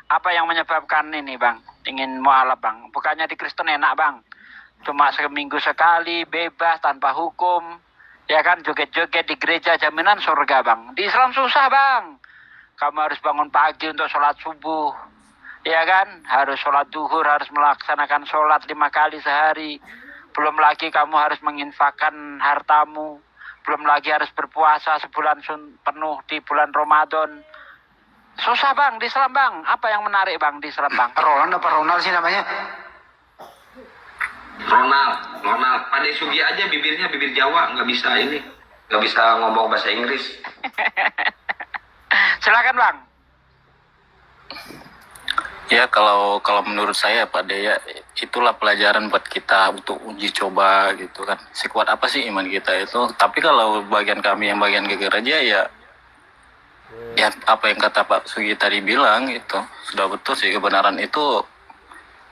Apa yang menyebabkan ini bang? Ingin mualaf bang? Bukannya di Kristen enak bang? Cuma seminggu sekali, bebas, tanpa hukum. Ya kan, joget-joget di gereja jaminan surga bang. Di Islam susah bang. Kamu harus bangun pagi untuk sholat subuh. Ya kan, harus sholat duhur, harus melaksanakan sholat 5 kali sehari. Belum lagi kamu harus menginfakkan hartamu. Belum lagi harus berpuasa sebulan penuh di bulan Ramadan. Susah bang di Islam bang. Apa yang menarik bang di Islam bang? Roland apa Ronald sih namanya? Ronald. Pandai Sugi aja bibirnya bibir Jawa, nggak bisa ngomong bahasa Inggris. Silakan bang. Ya kalau menurut saya Pak De, ya itulah pelajaran buat kita untuk uji coba gitu kan. Sekuat apa sih iman kita itu. Tapi kalau bagian kami yang bagian ke gereja ya apa yang kata Pak Sugi tadi bilang itu sudah betul sih, kebenaran itu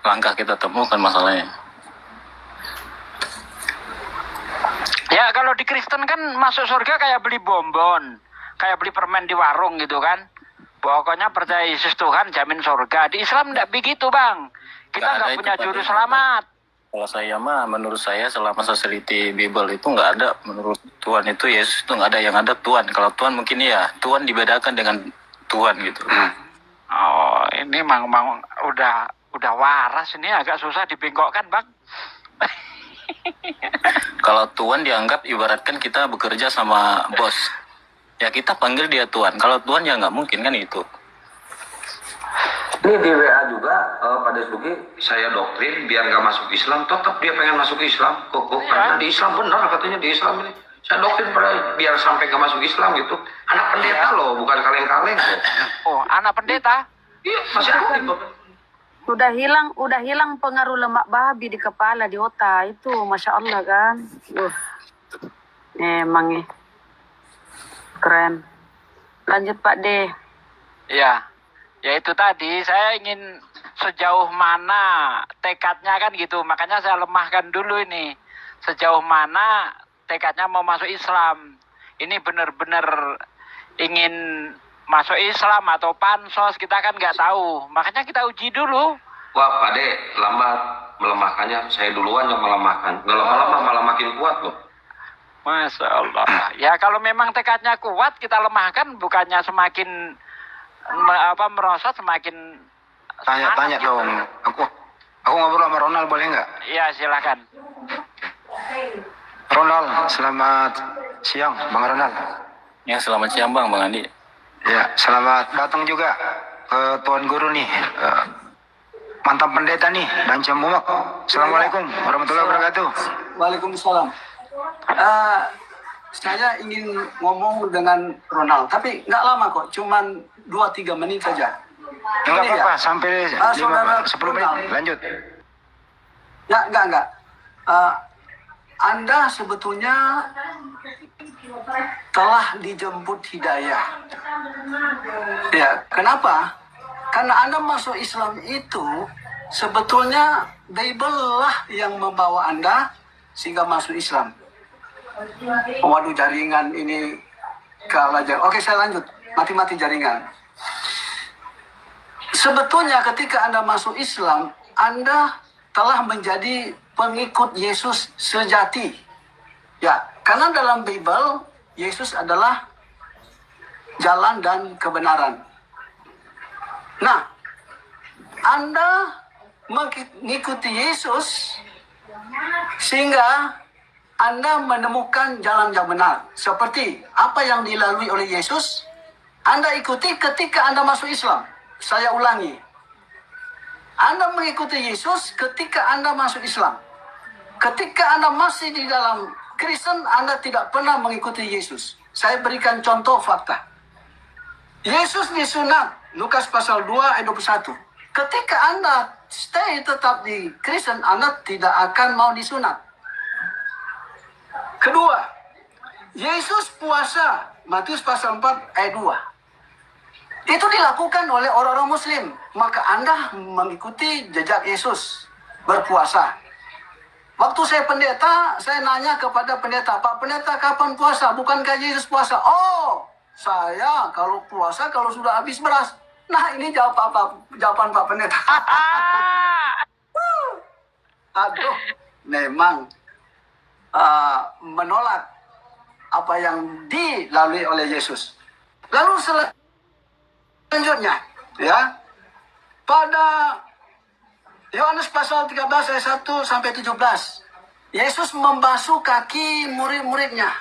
langkah kita temukan masalahnya. Ya kalau di Kristen kan masuk surga kayak beli bonbon, kayak beli permen di warung gitu kan. Pokoknya percaya Yesus Tuhan jamin surga. Di Islam enggak begitu bang. Kita nggak punya juru selamat. Kalau saya menurut saya selama saya seliti Bible itu nggak ada, menurut Tuhan itu Yesus itu nggak ada, yang ada Tuhan. Kalau Tuhan mungkin ya Tuhan dibedakan dengan Tuhan gitu. Oh ini mang udah waras, ini agak susah dibengkokkan bang. Kalau Tuhan dianggap ibaratkan kita bekerja sama bos, ya kita panggil dia Tuhan. Kalau Tuhan ya nggak mungkin kan itu. Ini di WA juga pada Sugi saya doktrin biar nggak masuk Islam, tetap dia pengen masuk Islam. Kok karena di Islam benar katanya, di Islam ini saya doktrin pada biar sampai nggak masuk Islam gitu. Anak pendeta loh, bukan kaleng-kaleng. Oh anak pendeta? Iya masih aktif. Udah hilang pengaruh lemak babi di kepala, di otak itu, masya Allah kan. Emang keren. Lanjut Pak D. Ya itu tadi saya ingin sejauh mana tekadnya kan gitu, makanya saya lemahkan dulu ini. Sejauh mana tekadnya mau masuk Islam. Ini benar-benar ingin masuk Islam atau pansos, kita kan nggak tahu. Makanya kita uji dulu. Wah Pak De, lambat melemahkannya. Saya duluan yang melemahkan. Nggak lama-lama malah makin kuat loh. Masya Allah. Ya kalau memang tekadnya kuat, kita lemahkan, bukannya semakin merosot, semakin Tanya dong. Aku ngobrol sama Ronald boleh nggak? Iya silakan. Ronald, selamat siang Bang Ronald. Ya selamat siang Bang Andi. Ya, selamat datang juga ke Tuan Guru nih. Mantap pendeta nih, dan Mumak. Assalamualaikum warahmatullahi wabarakatuh. Waalaikumsalam. Saya ingin ngomong dengan Ronald, tapi nggak lama kok, cuman 2-3 menit saja. Enggak apa-apa, sampai 10 menit, lanjut. Ya, enggak. Anda sebetulnya telah dijemput hidayah. Ya, kenapa? Karena Anda masuk Islam itu sebetulnya Bible lah yang membawa Anda sehingga masuk Islam. Waduh, jaringan ini kalah. Oke, saya lanjut. Mati-mati jaringan. Sebetulnya ketika Anda masuk Islam, Anda telah menjadi pengikut Yesus sejati. Ya, karena dalam Bible, Yesus adalah jalan dan kebenaran. Nah, Anda mengikuti Yesus sehingga Anda menemukan jalan yang benar. Seperti apa yang dilalui oleh Yesus, Anda ikuti ketika Anda masuk Islam. Saya ulangi. Anda mengikuti Yesus ketika Anda masuk Islam. Ketika Anda masih di dalam Kristen, Anda tidak pernah mengikuti Yesus. Saya berikan contoh fakta. Yesus disunat, Lukas pasal 2 ayat 21. Ketika Anda stay tetap di Kristen, Anda tidak akan mau disunat. Kedua, Yesus puasa, Matius pasal 4 ayat 2. Itu dilakukan oleh orang-orang Muslim. Maka Anda mengikuti jejak Yesus berpuasa. Waktu saya pendeta, saya nanya kepada pendeta, Pak Pendeta kapan puasa? Bukankah Yesus puasa? Oh, saya kalau puasa kalau sudah habis beras. Nah, ini jawaban Pak Pendeta. Aduh, memang menolak apa yang dilalui oleh Yesus. Lalu selanjutnya, ya, pada Yohanes pasal 13 ayat 1 sampai 17, Yesus membasuh kaki murid-muridnya.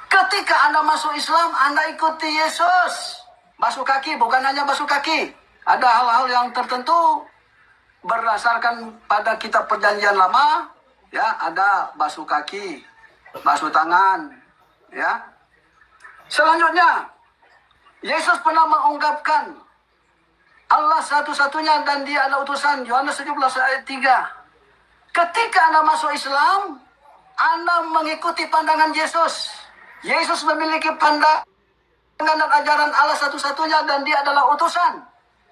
Ketika Anda masuk Islam, Anda ikuti Yesus. Basuh kaki, bukan hanya basuh kaki. Ada hal-hal yang tertentu berdasarkan pada kitab perjanjian lama, ya, ada basuh kaki, basuh tangan, ya. Selanjutnya, Yesus pernah mengungkapkan Allah satu-satunya dan Dia adalah utusan. Yohanes 17 ayat 3. Ketika Anda masuk Islam, Anda mengikuti pandangan Yesus. Yesus memiliki pandangan dan ajaran Allah satu-satunya dan Dia adalah utusan.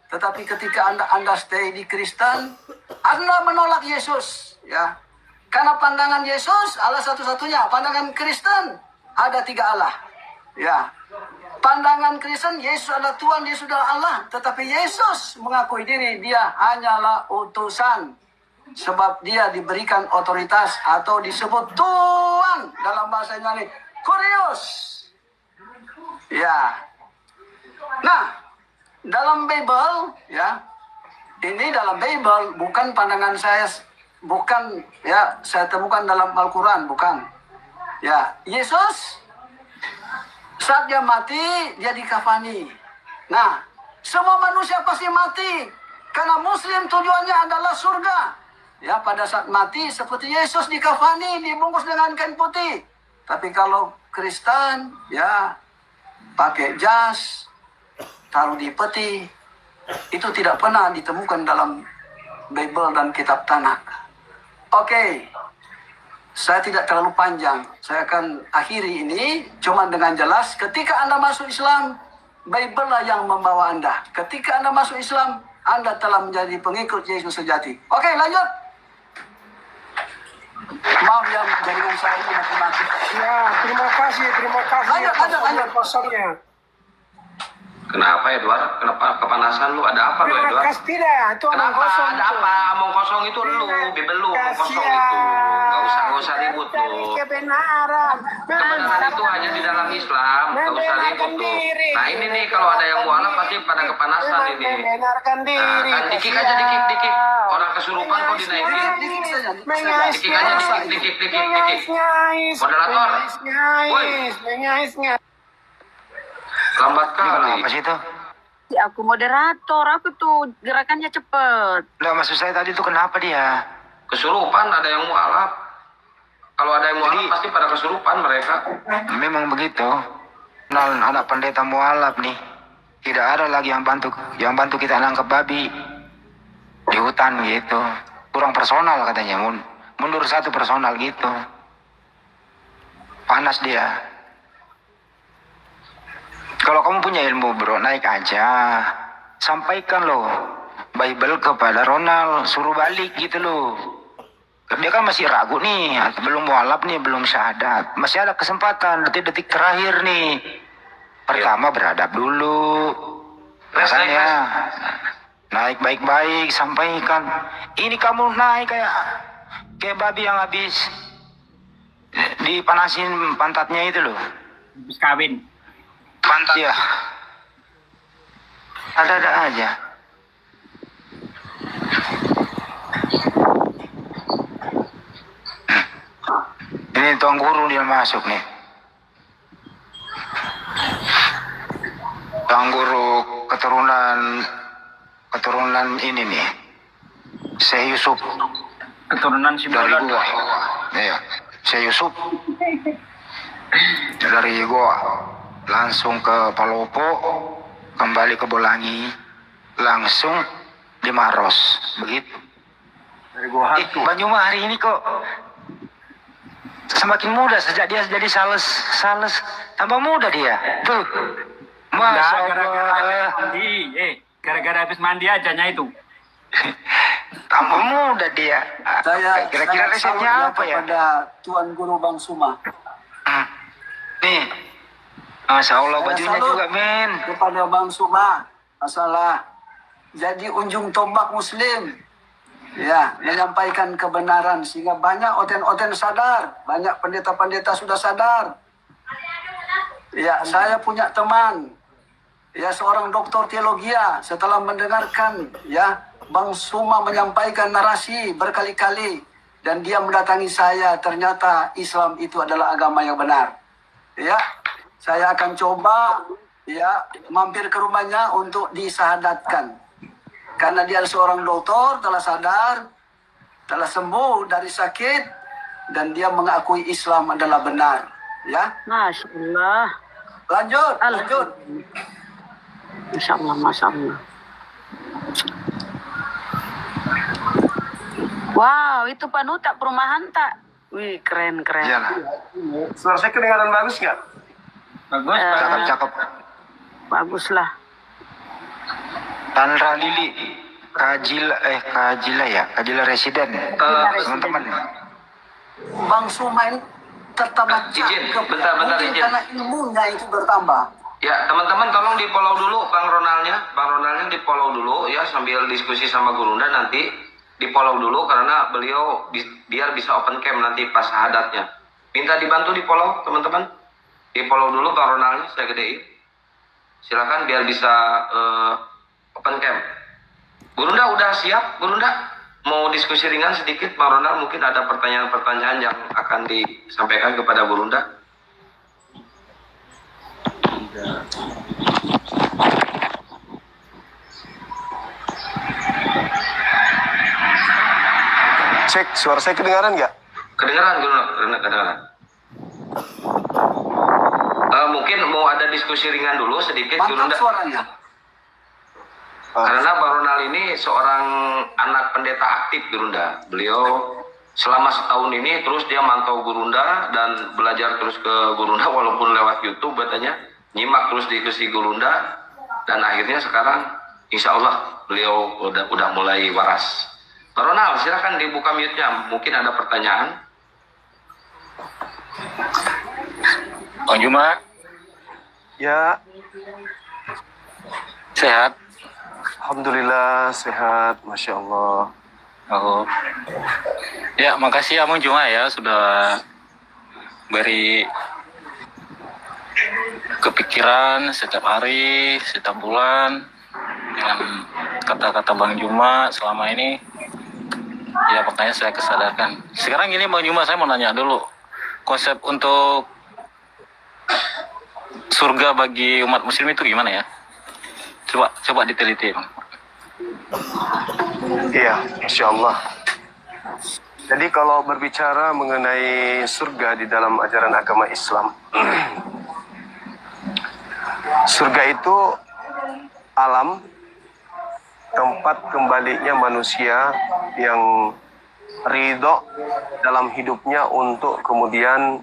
Tetapi ketika Anda stay di Kristen, Anda menolak Yesus, ya. Karena pandangan Yesus Allah satu-satunya, pandangan Kristen ada 3 Allah. Ya. Pandangan Kristen Yesus adalah Tuhan, Yesus adalah Allah, tetapi Yesus mengakui diri Dia hanyalah utusan. Sebab Dia diberikan otoritas atau disebut Tuhan dalam bahasa Yunani, Kurios. Ya. Nah, dalam Bible, ya, ini dalam Bible, bukan pandangan saya, bukan, ya, saya temukan dalam Al-Quran, bukan. Ya, Yesus saat Dia mati, Dia dikafani. Nah, semua manusia pasti mati karena Muslim tujuannya adalah surga. Ya, pada saat mati seperti Yesus dikafani, dibungkus dengan kain putih. Tapi kalau Kristen, ya, pakai jas, taruh di peti, itu tidak pernah ditemukan dalam Bible dan kitab Tanakh. Oke, saya tidak terlalu panjang. Saya akan akhiri ini cuma dengan jelas. Ketika Anda masuk Islam, Bible lah yang membawa Anda. Ketika Anda masuk Islam, Anda telah menjadi pengikut Yesus sejati. Oke, lanjut. Maaf ya, jaringan saya ini mati-mati. Ya, terima kasih Lanjut. atas kosongnya. Kenapa Edward? Kenapa kepanasan lu? Ada apa lu Terima Edward? kasih, tidak, itu omong Kenapa? kosong. Ada apa? Omong kosong itu lu, bibel lu omong kosong itu. Gak usah ribut Dari lu. kebenaran. Kebenaran itu hanya di dalam Islam, gak usah ribut tuh. Nah ini nih kalau ada yang mualaf pasti pada kepanasan ini. Membenarkan Nah, diri. kan dikik aja dikik. Orang kesurupan kok dinaikin. Dikit saja. Dikik aja dikik. Mengais-ngais. Moderator. Mengais-ngais. Lambat Ini kali. kenapa sih itu? Aku moderator, aku tuh gerakannya cepet. Nggak, maksud saya tadi itu kenapa dia? Kesurupan ada yang mualaf. Kalau ada yang mualaf Jadi- pasti pada kesurupan mereka. Memang begitu. Nah, anak pendeta mualaf nih. Tidak ada lagi yang bantu kita nangkep babi di hutan gitu. Kurang personal katanya. Mundur satu personal gitu. Panas dia. Kalau kamu punya ilmu bro, naik aja. Sampaikan loh Bible kepada Ronald, suruh balik gitu loh. Dia kan masih ragu nih, belum mualaf nih, belum syahadat. Masih ada kesempatan, detik-detik terakhir nih. Pertama beradab dulu. Ya kan ya. Naik baik-baik, sampaikan. Ini kamu naik kayak babi yang habis dipanasin pantatnya itu loh. Habis kawin. Pantat ya. Ada-ada aja. Ini tuan guru dia masuk nih. Tuan guru keturunan ini nih. Saya Yusuf Keturunan dari Simbolon. gua. Iya, saya Yusuf dari gua. Langsung ke Palopo, kembali ke Bolangi, langsung di Maros, begitu. Dari gua Banyuma hari ini kok semakin muda sejak dia jadi sales tambah muda dia. Tuh, masya Gara-gara habis Allah, mandi. Gara-gara habis mandi ajanya itu. tambah muda dia. Saya Kira-kira resepnya apa ya? kepada Tuan Guru Bang Suma. Nih, masya Allah Saya bajunya salut juga men. kepada Bang Suma. masalah jadi unjung tombak Muslim, ya, menyampaikan kebenaran sehingga banyak oten-oten sadar, banyak pendeta-pendeta sudah sadar. Ya, saya punya teman, ya, seorang doktor teologi, setelah mendengarkan, ya, Bang Suma menyampaikan narasi berkali-kali dan dia mendatangi saya, ternyata Islam itu adalah agama yang benar. Ya, saya akan coba, ya, mampir ke rumahnya untuk disahadatkan. Karena dia seorang dokter, telah sadar, telah sembuh dari sakit, dan dia mengakui Islam adalah benar. Ya, Masya Allah. lanjut. Masya Allah, Masya Allah. Wow, itu panutak perumahan tak? Wih, keren. Iyalah. Suara saya kedengaran bagus nggak? Bagus, Cakep. Bagus lah. Tanra Lili, Kajila residen. Teman-teman. Bang Sumain tertambah izin, cakep. bentar, Mungkin izin. karena ilmunya itu bertambah. Ya, teman-teman tolong di follow dulu Bang Ronaldnya di follow dulu ya, sambil diskusi sama Gurunda nanti di follow dulu karena beliau biar bisa open cam nanti pas syahadatnya. Minta dibantu di follow teman-teman. Di follow dulu Bang Ronaldnya, saya gedein. Silakan biar bisa open cam. Gurunda udah siap, Gurunda? Mau diskusi ringan sedikit, Bang Ronald, mungkin ada pertanyaan-pertanyaan yang akan disampaikan kepada Gurunda. Cek, suara saya kedengaran nggak? Kedengaran, Gurunda, kedengaran. Mungkin mau ada diskusi ringan dulu sedikit, Mantap Gurunda. suaranya. Karena Bang Ronald ini seorang anak pendeta aktif Gurunda. Beliau selama setahun ini terus dia mantau Gurunda dan belajar terus ke Gurunda walaupun lewat YouTube katanya. Nyimak terus diskusi Gurunda dan akhirnya sekarang insya Allah beliau udah mulai waras. Bang Ronald silakan dibuka mute-nya, mungkin ada pertanyaan. Bang Juma, Ya, sehat? alhamdulillah sehat, masya Allah. Oh. Ya, makasih ya Bang Juma ya sudah beri kepikiran setiap hari, setiap bulan dengan kata-kata Bang Juma selama ini. Ya, makanya saya kesadarkan. Sekarang gini Bang Juma, saya mau nanya dulu. Konsep untuk surga bagi umat muslim itu gimana ya? Coba diteliti, Bang. Iya, insya Allah. Jadi kalau berbicara mengenai surga di dalam ajaran agama Islam, surga itu alam, tempat kembalinya manusia yang ridho dalam hidupnya untuk kemudian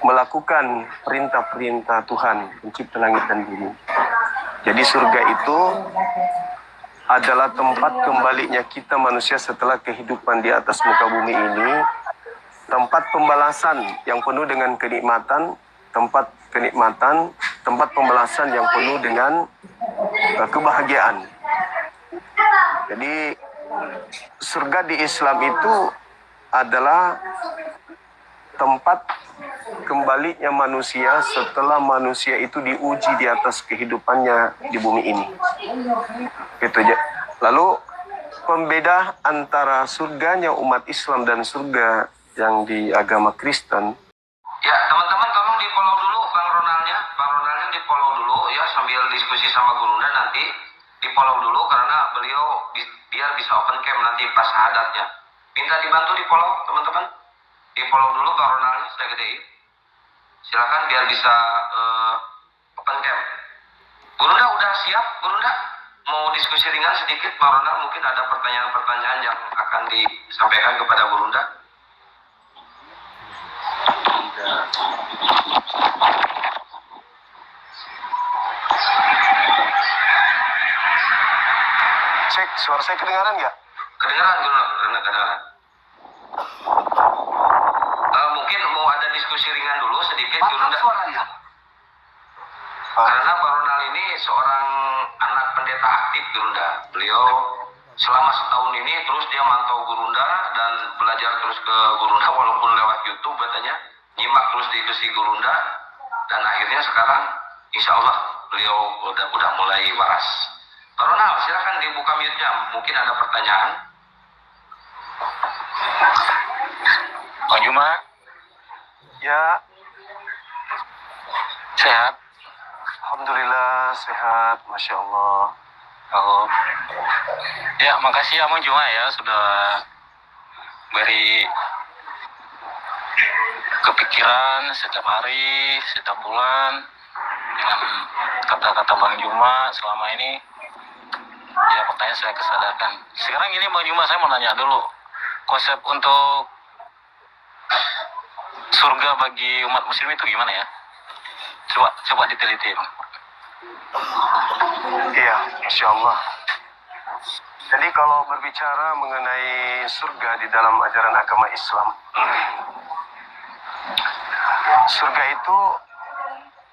melakukan perintah-perintah Tuhan, pencipta langit dan bumi. Jadi surga itu adalah tempat kembalinya kita manusia setelah kehidupan di atas muka bumi ini, tempat pembalasan yang penuh dengan kenikmatan, tempat pembalasan yang penuh dengan kebahagiaan. Jadi surga di Islam itu adalah tempat kembalinya manusia setelah manusia itu diuji di atas kehidupannya di bumi ini. Gitu aja. Lalu pembeda antara surganya umat Islam dan surga yang di agama Kristen. Ya, teman-teman tolong di follow dulu Bang Ronaldnya di follow dulu ya, sambil diskusi sama Gurunda nanti di follow dulu karena beliau biar bisa open cam nanti pas syahadatnya. Minta dibantu di follow teman-teman. Di follow dulu Bang Ronaldnya, saya gedein. Silakan biar bisa open cam. Gurunda udah siap, Gurunda? Mau diskusi ringan sedikit, Bang Ronald, mungkin ada pertanyaan-pertanyaan yang akan disampaikan kepada Gurunda. Cek, suara saya kedengaran nggak? Kedengaran, Gurunda, kedengaran. Mungkin mau ada diskusi ringan dulu sedikit, Mantap Gurunda. suaranya. Karena Bang Ronald ini seorang pendeta aktif Gurunda. Beliau selama setahun ini terus dia mantau Gurunda dan belajar terus ke Gurunda walaupun lewat YouTube katanya, nyimak terus di Gurunda, dan akhirnya sekarang insya Allah beliau udah mulai waras. Pak Ronald, silakan dibuka mute-nya, mungkin ada pertanyaan. Bang Juma, Ya, sehat? alhamdulillah sehat, masya Allah. Oh. Ya, makasih ya Bang Juma ya sudah beri kepikiran setiap hari, setiap bulan dengan kata-kata Bang Juma selama ini. Ya, pertanyaan saya kesadarkan. Sekarang ini Bang Juma, saya mau nanya dulu. Konsep untuk surga bagi umat muslim itu gimana ya? Coba diteliti, Bang. Iya, insya Allah. Jadi kalau berbicara mengenai surga di dalam ajaran agama Islam, surga itu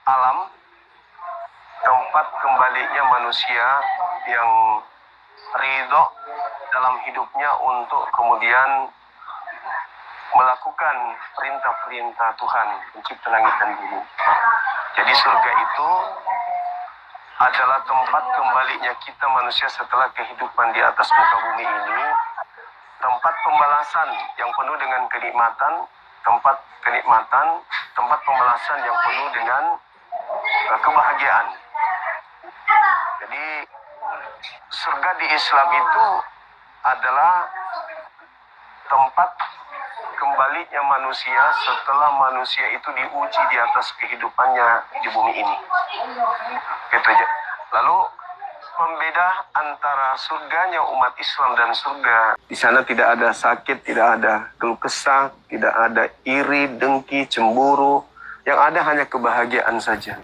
alam, tempat kembalinya manusia yang ridho dalam hidupnya untuk kemudian melakukan perintah-perintah Tuhan, pencipta langit dan bumi. Jadi surga itu adalah tempat kembalinya kita manusia setelah kehidupan di atas muka bumi ini, tempat pembalasan yang penuh dengan kenikmatan, tempat pembalasan yang penuh dengan kebahagiaan. Jadi surga di Islam itu adalah tempat kembalinya manusia setelah manusia itu diuji di atas kehidupannya di bumi ini. Gitu aja. Lalu pembeda antara surganya umat Islam dan surga, di sana tidak ada sakit, tidak ada keluh kesah, tidak ada iri, dengki, cemburu. Yang ada hanya kebahagiaan saja.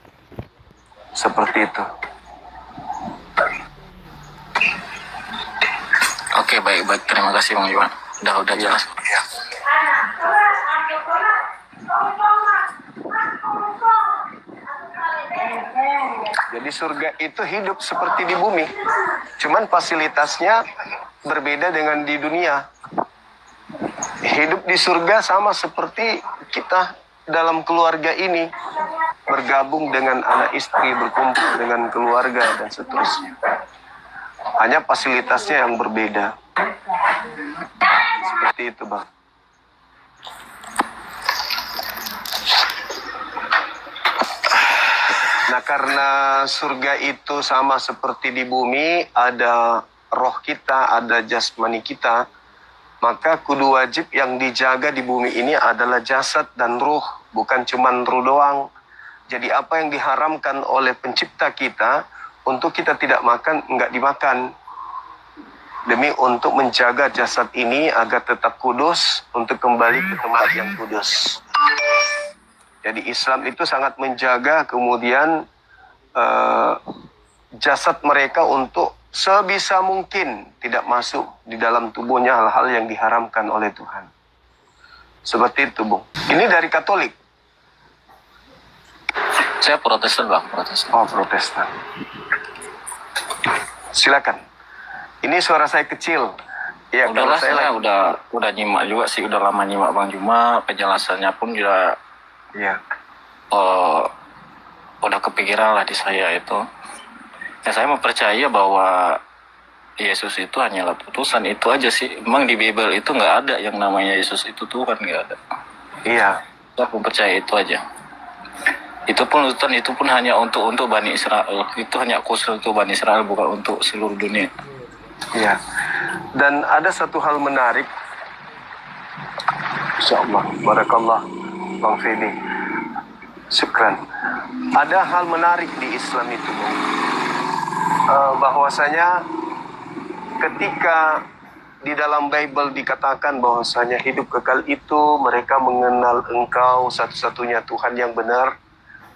Seperti itu. Oke, baik. Terima kasih Bang Juma. Udah jelas. Ya. Jadi surga itu hidup seperti di bumi. Cuman fasilitasnya berbeda dengan di dunia. Hidup di surga sama seperti kita dalam keluarga ini. Bergabung dengan anak istri, berkumpul dengan keluarga, dan seterusnya. Hanya fasilitasnya yang berbeda. Seperti itu, Bang. Nah, karena surga itu sama seperti di bumi, ada roh kita, ada jasmani kita, maka kudu wajib yang dijaga di bumi ini adalah jasad dan ruh, bukan cuma ruh doang. Jadi apa yang diharamkan oleh pencipta kita, untuk kita tidak makan, enggak dimakan. Demi untuk menjaga jasad ini agar tetap kudus, untuk kembali ke tempat yang kudus. Jadi Islam itu sangat menjaga kemudian jasad mereka untuk sebisa mungkin tidak masuk di dalam tubuhnya hal-hal yang diharamkan oleh Tuhan. Seperti itu, Bung. Ini dari Katolik. Saya Protestan, Bang. Protestan. Oh, Protestan. Silakan. Ini suara saya kecil. Ya, kalau Udahlah, saya saya udah nyimak juga sih, udah lama nyimak Bang Juma, penjelasannya pun juga ya. Udah kepikiran lah di saya itu. Ya, saya mempercaya bahwa Yesus itu hanyalah putusan, itu aja sih. Memang di Bible itu nggak ada yang namanya Yesus itu Tuhan, nggak ada. Iya. Saya mempercaya itu aja. Itu pun hanya untuk Bani Israel. Itu hanya khusus untuk Bani Israel, bukan untuk seluruh dunia. Iya. Dan ada satu hal menarik. Insyaallah. Barakallah. Bang Feni. Syukran. Ada hal menarik di Islam itu, Bang. Bahwasanya ketika di dalam Bible dikatakan bahwasanya hidup kekal itu mereka mengenal Engkau satu-satunya Tuhan yang benar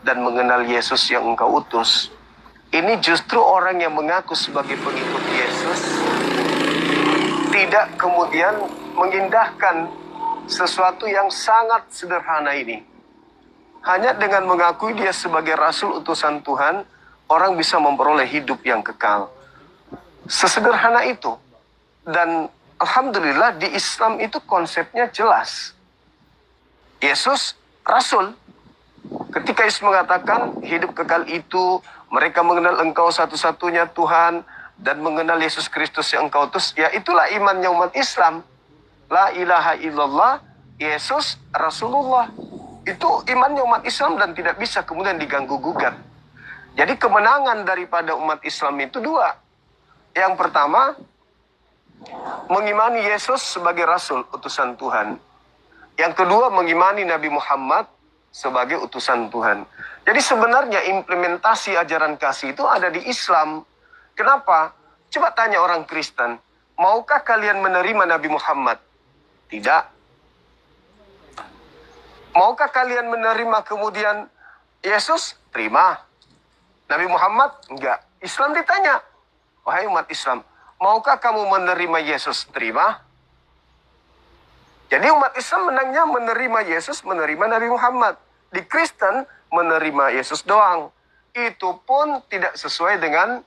dan mengenal Yesus yang Engkau utus. Ini justru orang yang mengaku sebagai pengikut Yesus tidak kemudian mengindahkan sesuatu yang sangat sederhana ini. Hanya dengan mengakui dia sebagai Rasul utusan Tuhan, orang bisa memperoleh hidup yang kekal. Sesederhana itu. Dan alhamdulillah di Islam itu konsepnya jelas. Yesus Rasul. Ketika Yesus mengatakan hidup kekal itu mereka mengenal engkau satu-satunya Tuhan dan mengenal Yesus Kristus yang engkau utus, ya itulah imannya umat Islam. La ilaha illallah, Yesus Rasulullah. Itu imannya umat Islam dan tidak bisa kemudian diganggu-gugat. Jadi kemenangan daripada umat Islam itu dua. Yang pertama, mengimani Yesus sebagai Rasul, utusan Tuhan. Yang kedua, mengimani Nabi Muhammad sebagai utusan Tuhan. Jadi sebenarnya implementasi ajaran kasih itu ada di Islam. Kenapa? Coba tanya orang Kristen, maukah kalian menerima Nabi Muhammad? Tidak. Maukah kalian menerima kemudian Yesus? Terima. Nabi Muhammad? Enggak. Islam ditanya, wahai umat Islam, maukah kamu menerima Yesus? Terima. Jadi umat Islam menangnya menerima Yesus, menerima Nabi Muhammad. Di Kristen menerima Yesus doang. Itu pun tidak sesuai dengan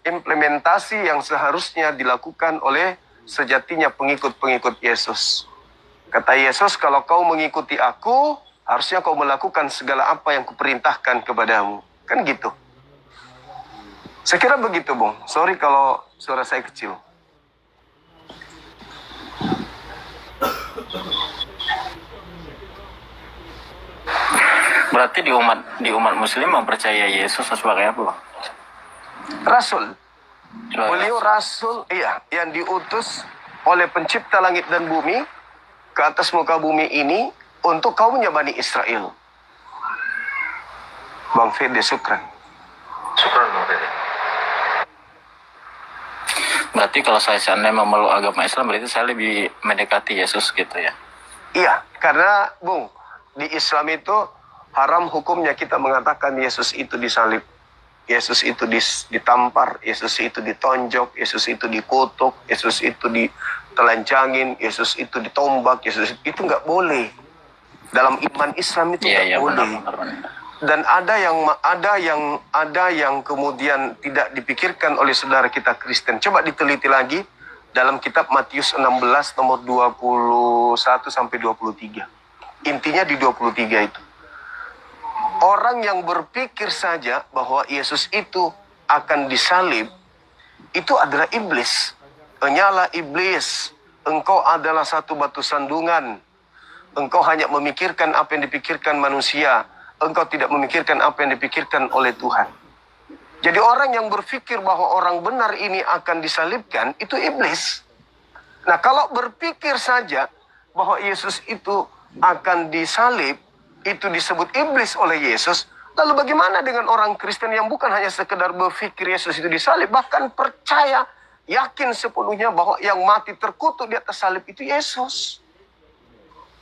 implementasi yang seharusnya dilakukan oleh sejatinya pengikut-pengikut Yesus. Kata Yesus, kalau kau mengikuti aku, harusnya kau melakukan segala apa yang kuperintahkan kepadamu. Kan gitu. Saya kira begitu, Bung. Sorry kalau suara saya kecil. Berarti di umat Muslim mempercaya Yesus sebagai apa? Rasul. Sebagai Beliau Rasul, iya, yang diutus oleh pencipta langit dan bumi ke atas muka bumi ini untuk kaumnya Bani Israel. Bang Fede, syukran. Syukran Bang Fede. Berarti kalau saya seandainya memeluk agama Islam, berarti saya lebih mendekati Yesus gitu ya? Iya, karena Bung, di Islam itu haram hukumnya kita mengatakan Yesus itu disalib. Yesus itu ditampar, Yesus itu ditonjok, Yesus itu dikutuk, Yesus itu ditelanjangin, Yesus itu ditombak, Yesus itu nggak boleh. Dalam iman Islam itu nggak boleh. Benar. Dan ada yang kemudian tidak dipikirkan oleh saudara kita Kristen. Coba diteliti lagi dalam kitab Matius 16 nomor 21 sampai 23. Intinya di 23 itu. Orang yang berpikir saja bahwa Yesus itu akan disalib, itu adalah iblis. Nyala iblis, engkau adalah satu batu sandungan. Engkau hanya memikirkan apa yang dipikirkan manusia. Engkau tidak memikirkan apa yang dipikirkan oleh Tuhan. Jadi orang yang berpikir bahwa orang benar ini akan disalibkan, itu iblis. Nah, kalau berpikir saja bahwa Yesus itu akan disalib, itu disebut iblis oleh Yesus. Lalu bagaimana dengan orang Kristen yang bukan hanya sekedar berpikir Yesus itu disalib, bahkan percaya, yakin sepenuhnya bahwa yang mati terkutuk di atas salib itu Yesus.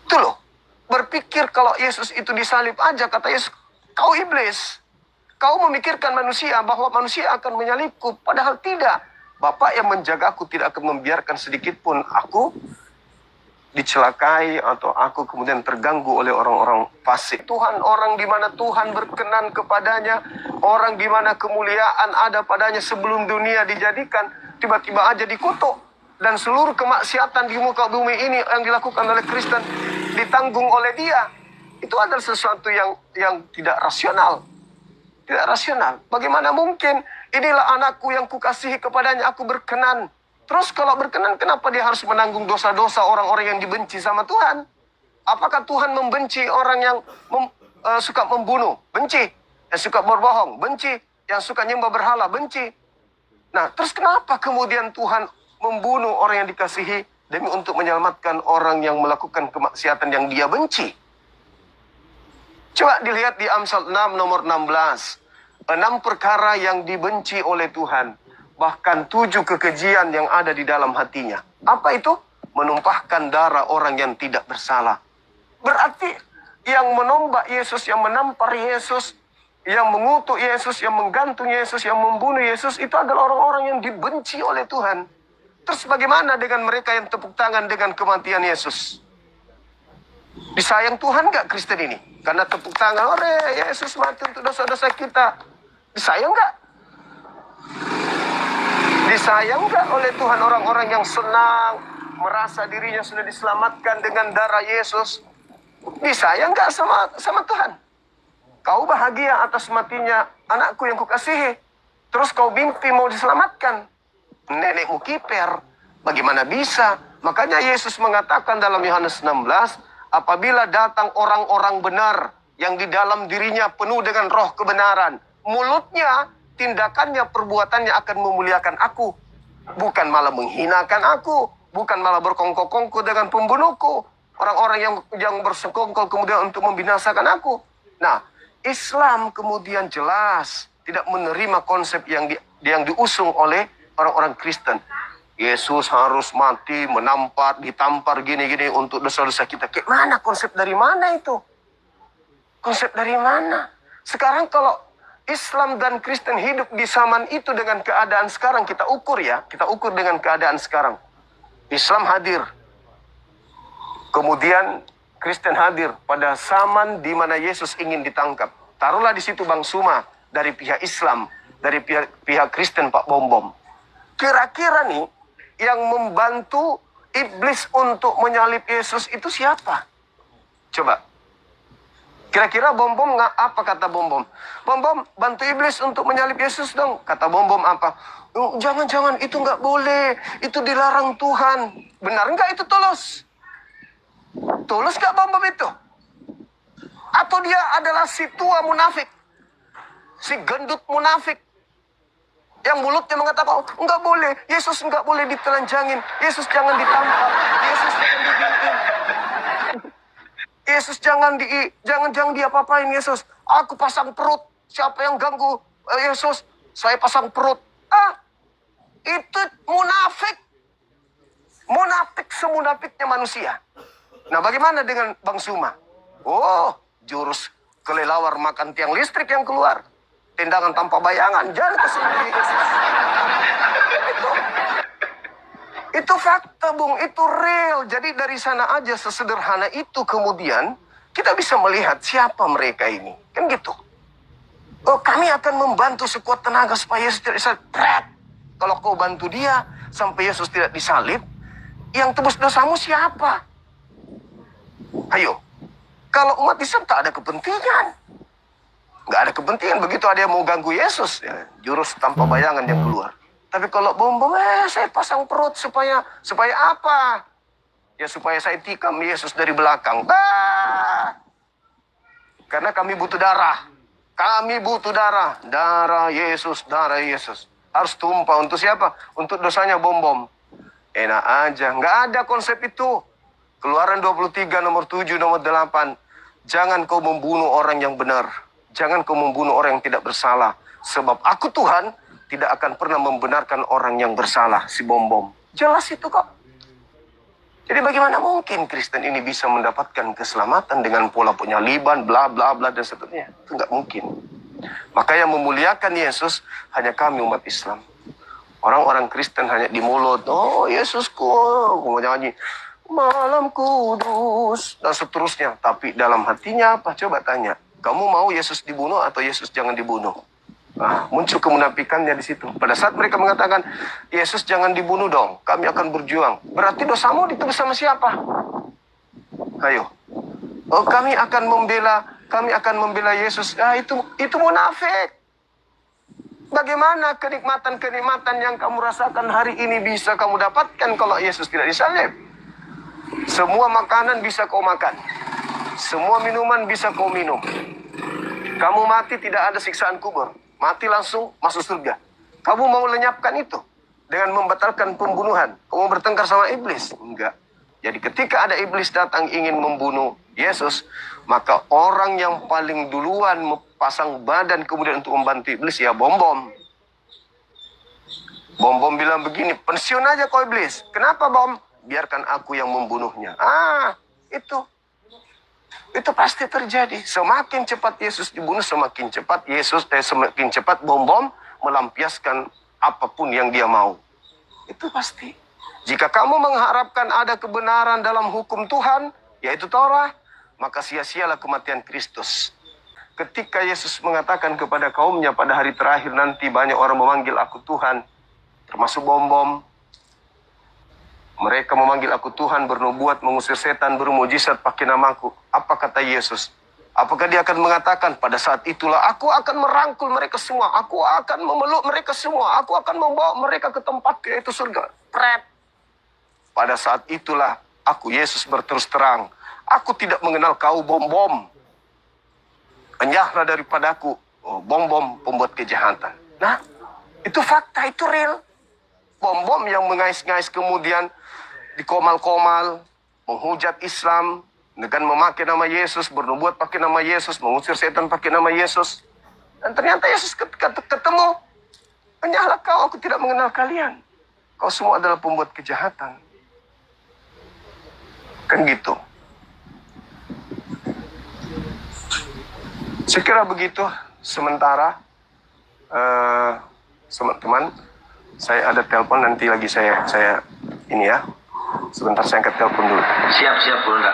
Itu loh. Berpikir kalau Yesus itu disalib aja, kata Yesus, kau iblis. Kau memikirkan manusia bahwa manusia akan menyalibku. Padahal tidak. Bapak yang menjagaku tidak akan membiarkan sedikit pun aku dicelakai atau aku kemudian terganggu oleh orang-orang fasik. Tuhan, orang di mana Tuhan berkenan kepadanya, orang di mana kemuliaan ada padanya sebelum dunia dijadikan, tiba-tiba aja dikutuk. Dan seluruh kemaksiatan di muka bumi ini yang dilakukan oleh Kristen ditanggung oleh dia. Itu adalah sesuatu yang tidak rasional. Tidak rasional. Bagaimana mungkin? Inilah anakku yang kukasihi kepadanya, aku berkenan. Terus kalau berkenan, kenapa dia harus menanggung dosa-dosa orang-orang yang dibenci sama Tuhan? Apakah Tuhan membenci orang yang suka membunuh? Benci. Yang suka berbohong? Benci. Yang suka nyembah berhala? Benci. Nah, terus kenapa kemudian Tuhan membunuh orang yang dikasihi demi untuk menyelamatkan orang yang melakukan kemaksiatan yang dia benci? Coba dilihat di Amsal 6 nomor 16. 6 perkara yang dibenci oleh Tuhan. Bahkan 7 kekejian yang ada di dalam hatinya. Apa itu? Menumpahkan darah orang yang tidak bersalah. Berarti yang menombak Yesus, yang menampar Yesus, yang mengutuk Yesus, yang menggantung Yesus, yang membunuh Yesus, itu adalah orang-orang yang dibenci oleh Tuhan. Terus bagaimana dengan mereka yang tepuk tangan dengan kematian Yesus? Disayang Tuhan nggak Kristen ini? Karena tepuk tangan, Yesus mati untuk dosa-dosa kita. Disayang nggak? Disayang nggak oleh Tuhan orang-orang yang senang, merasa dirinya sudah diselamatkan dengan darah Yesus? Disayang nggak sama Tuhan? Kau bahagia atas matinya anakku yang kukasihi. Terus kau mimpi mau diselamatkan. Nenekmu kiper. Bagaimana bisa? Makanya Yesus mengatakan dalam Yohanes 16, apabila datang orang-orang benar yang di dalam dirinya penuh dengan roh kebenaran, mulutnya, tindakannya, perbuatannya akan memuliakan aku. Bukan malah menghinakan aku. Bukan malah berkongkol-kongkol dengan pembunuhku. Orang-orang yang bersekongkol kemudian untuk membinasakan aku. Nah, Islam kemudian jelas tidak menerima konsep yang diusung oleh orang-orang Kristen. Yesus harus mati, ditampar gini-gini untuk dosa-dosa kita. Kayak mana konsep dari mana itu? Konsep dari mana? Sekarang kalau Islam dan Kristen hidup di zaman itu dengan keadaan sekarang, kita ukur dengan keadaan sekarang. Islam hadir. Kemudian Kristen hadir pada zaman di mana Yesus ingin ditangkap. Taruhlah di situ Bang Suma dari pihak Islam, dari pihak Kristen Pak Bom. Kira-kira nih yang membantu iblis untuk menyalib Yesus itu siapa? Coba. Kira-kira Bom apa kata Bom? Bom bantu iblis untuk menyalib Yesus dong. Kata Bom apa? Jangan, itu nggak boleh. Itu dilarang Tuhan. Benar nggak itu tulus? Tulus gak Bom itu? Atau dia adalah si tua munafik? Si gendut munafik? Yang mulutnya mengatakan, enggak boleh, Yesus enggak boleh ditelanjangin, Yesus jangan ditampar, Yesus jangan dibikin, Yesus jangan diapa-apain Yesus. Aku pasang perut, siapa yang ganggu Yesus, saya pasang perut. Itu munafik. Munafik semunafiknya manusia. Nah, bagaimana dengan Bang Suma? Oh, jurus kelelawar makan tiang listrik yang keluar. Tendangan tanpa bayangan, jangan kesini. Itu fakta, Bung. Itu real. Jadi dari sana aja sesederhana itu kemudian kita bisa melihat siapa mereka ini. Kan gitu. Oh, kami akan membantu sekuat tenaga supaya Yesus tidak disalib. Kalau kau bantu dia sampai Yesus tidak disalib, yang tebus dosamu siapa? Ayo, kalau umat Islam tak ada kepentingan. Nggak ada kepentingan. Begitu ada yang mau ganggu Yesus, ya, jurus tanpa bayangan yang keluar. Tapi kalau Bom, saya pasang perut supaya apa? Ya supaya saya tikam Yesus dari belakang. Karena kami butuh darah. Kami butuh darah. Darah Yesus. Harus tumpah untuk siapa? Untuk dosanya Bom. Enak aja. Nggak ada konsep itu. Keluaran 23 nomor 7 nomor 8. Jangan kau membunuh orang yang benar. Jangan kau membunuh orang yang tidak bersalah. Sebab aku Tuhan tidak akan pernah membenarkan orang yang bersalah. Si Bom. Jelas itu kok. Jadi bagaimana mungkin Kristen ini bisa mendapatkan keselamatan dengan pola penyaliban, bla bla bla dan seterusnya. Itu nggak mungkin. Maka yang memuliakan Yesus hanya kami umat Islam. Orang-orang Kristen hanya di mulut. Oh Yesusku, mau nyanyi. Malam kudus dan seterusnya. Tapi dalam hatinya apa? Coba tanya. Kamu mau Yesus dibunuh atau Yesus jangan dibunuh? Muncul kemunafikannya di situ. Pada saat mereka mengatakan Yesus jangan dibunuh dong, kami akan berjuang. Berarti dosamu ditebus sama siapa? Ayo. Oh, kami akan membela Yesus. Itu munafik. Bagaimana kenikmatan-kenikmatan yang kamu rasakan hari ini bisa kamu dapatkan kalau Yesus tidak disalib? Semua makanan bisa kau makan. Semua minuman bisa kau minum. Kamu mati tidak ada siksaan kubur. Mati langsung masuk surga. Kamu mau lenyapkan itu dengan membatalkan pembunuhan. Kamu bertengkar sama iblis? Enggak. Jadi ketika ada iblis datang ingin membunuh Yesus, maka orang yang paling duluan pasang badan kemudian untuk membantu iblis ya Bom. Bom bilang begini, pensiun aja kau iblis. Kenapa Bom? Biarkan aku yang membunuhnya. Itu pasti terjadi. Semakin cepat Yesus dibunuh, semakin cepat Bom melampiaskan apapun yang dia mau. Itu pasti. Jika kamu mengharapkan ada kebenaran dalam hukum Tuhan, yaitu Torah, maka sia-sialah kematian Kristus. Ketika Yesus mengatakan kepada kaumnya pada hari terakhir nanti banyak orang memanggil aku Tuhan, termasuk bom-bom. Mereka memanggil aku Tuhan, bernubuat, mengusir setan, bermujizat pakai namaku. Apa kata Yesus? Apakah dia akan mengatakan pada saat itulah aku akan merangkul mereka semua, aku akan memeluk mereka semua, aku akan membawa mereka ke tempat yaitu surga. Pret. Pada saat itulah aku Yesus berterus terang, aku tidak mengenal kau bom-bom. Enyahlah daripadaku, oh, bom-bom pembuat kejahatan. Nah, itu fakta, itu real. Bom-bom yang mengais-ngais kemudian dikomal-komal, menghujat Islam dengan memakai nama Yesus, bernubuat pakai nama Yesus, mengusir setan pakai nama Yesus. Dan ternyata Yesus ketemu. Enyahlah kau, aku tidak mengenal kalian. Kau semua adalah pembuat kejahatan. Kan gitu. Saya kira begitu. Sementara, teman-teman, saya ada telepon, nanti lagi saya ini ya. Sebentar saya angkat telepon dulu. Siap Bunda.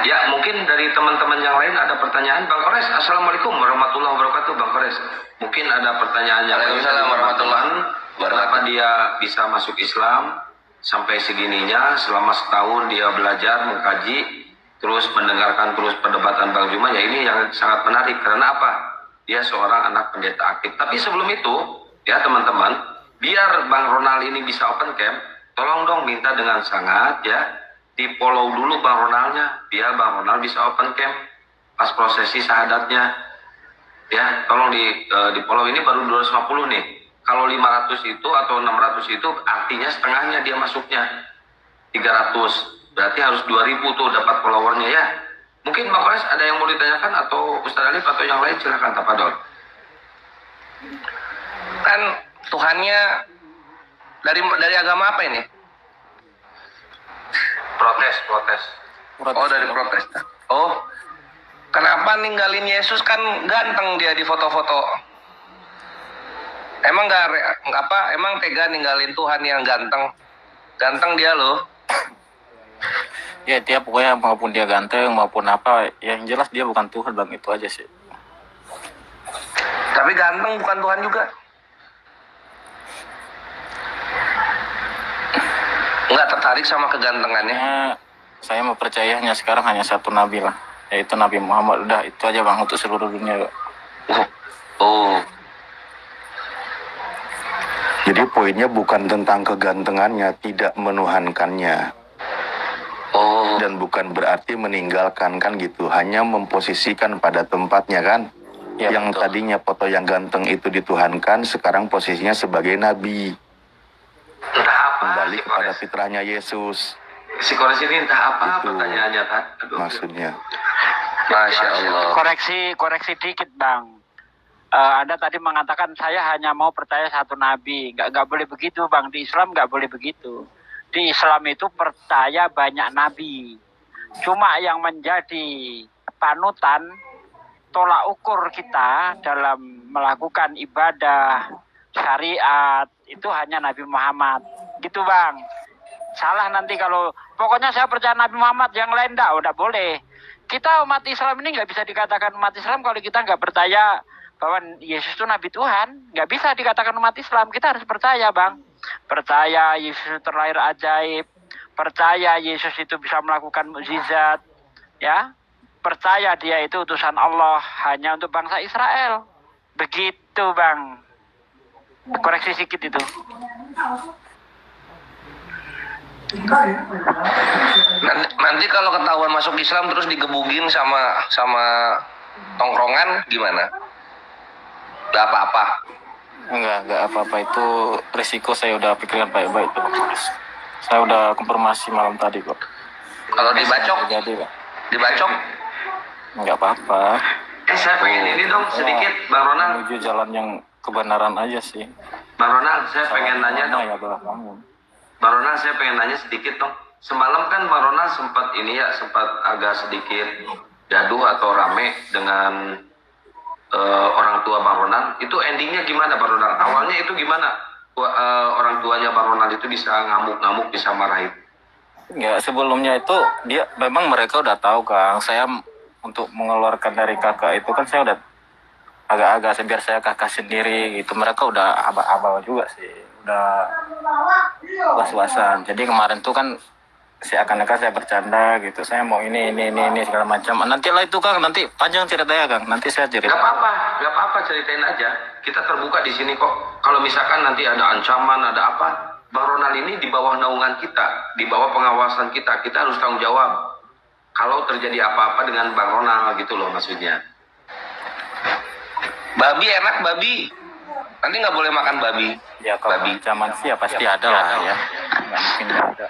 Ya, mungkin dari teman-teman yang lain ada pertanyaan. Bang Kores, Assalamualaikum warahmatullahi wabarakatuh. Bang Kores, mungkin ada pertanyaan yang lain. Waalaikumsalam warahmatullahi wabarakatuh. Kenapa dia bisa masuk Islam sampai segininya, selama setahun dia belajar, mengkaji, terus mendengarkan terus perdebatan Bang Juma. Ya, ini yang sangat menarik. Karena apa? Dia seorang anak pendeta aktif. Tapi sebelum itu, ya teman-teman, biar Bang Ronald ini bisa open camp, tolong dong minta dengan sangat ya, di follow dulu Bang Ronaldnya, biar Bang Ronald bisa open camp pas prosesi syahadatnya. Ya, tolong di follow, ini baru 250 nih. Kalau 500 itu atau 600 itu artinya setengahnya dia masuknya. 300. Berarti harus 2000 tuh dapat followernya ya. Mungkin Bang Kores ada yang mau ditanyakan atau Ustaz Alif atau yang lain, silakan Tafadol. Kan Tuhannya dari agama apa ini? Protes. Oh, dari Protestan. Oh, kenapa ninggalin Yesus? Kan ganteng dia di foto-foto. Emang emang tega ninggalin Tuhan yang ganteng? Ganteng dia loh. Ya dia pokoknya maupun dia ganteng maupun apa, yang jelas dia bukan Tuhan Bang, itu aja sih. Tapi ganteng bukan Tuhan juga. Nggak tertarik sama kegantengannya. Saya mau percayanya sekarang hanya satu nabi lah, yaitu Nabi Muhammad. Udah itu aja Bang untuk seluruh dunia. Oh. Jadi poinnya bukan tentang kegantengannya, tidak menuhankannya. Oh. Dan bukan berarti meninggalkan, kan gitu. Hanya memposisikan pada tempatnya kan. Ya, yang betul. tadinya foto yang ganteng itu dituhankan, sekarang posisinya sebagai nabi. Entah apa Kembali si kepada Kores. fitrahnya Yesus. Si Kores ini entah apa Itu pertanyaannya Tan. Aduh. maksudnya. Masya Allah. Koreksi dikit Bang. Anda tadi mengatakan saya hanya mau percaya satu nabi. Nggak boleh begitu Bang. Di Islam nggak boleh begitu. Di Islam itu percaya banyak nabi. Cuma yang menjadi panutan, tolak ukur kita dalam melakukan ibadah syariat itu hanya Nabi Muhammad. Gitu Bang. Salah nanti kalau pokoknya saya percaya Nabi Muhammad, yang lain udah boleh. Kita umat Islam ini nggak bisa dikatakan umat Islam kalau kita nggak percaya bahwa Yesus itu Nabi Tuhan. Nggak bisa dikatakan umat Islam. Kita harus percaya Bang. Percaya Yesus itu terlahir ajaib. Percaya Yesus itu bisa melakukan mukjizat. Ya. Percaya dia itu utusan Allah hanya untuk bangsa Israel. Begitu Bang. Koreksi sedikit itu. Nanti kalau ketahuan masuk Islam terus digebugin sama tongkrongan gimana? Gak apa-apa. Enggak apa-apa, itu risiko saya udah pikirkan baik-baik tuh. Saya udah konfirmasi malam tadi kok. Kalau dibacok, Jadi Pak, dibacok. enggak apa-apa. Saya pengen ini dong sedikit Bang Ronald. Menuju jalan yang kebenaran aja sih. Bang Ronald, saya pengen nanya dong. Ya, bangun. Bang Ronald, saya pengen nanya sedikit dong. Semalam kan Bang Ronald sempat agak sedikit gaduh atau rame dengan orang tua Bang Ronald. Itu endingnya gimana Bang Ronald? Awalnya itu gimana? Orang tuanya Bang Ronald itu bisa ngamuk-ngamuk, bisa marahin. Ya sebelumnya itu dia memang mereka udah tahu Kang. Saya untuk mengeluarkan dari kakak itu kan saya udah agak-agak biar saya kakak sendiri gitu. Mereka udah abal-abal juga sih. was-wasan. Jadi kemarin tuh kan seakan-akan saya bercanda gitu, saya mau ini segala macam. Nantilah itu Kang, nanti panjang ceritanya Kang, nanti saya cerita. Gak apa-apa, ceritain aja. Kita terbuka di sini kok. Kalau misalkan nanti ada ancaman, ada apa, Bang Ronald ini di bawah naungan kita, di bawah pengawasan kita harus tanggung jawab. Kalau terjadi apa-apa dengan Bang Ronald gitu loh maksudnya. Babi enak babi. Nanti nggak boleh makan babi. Ya kalau babi. ancaman sih ya pasti ada lah ya. Nggak mungkin nggak ada.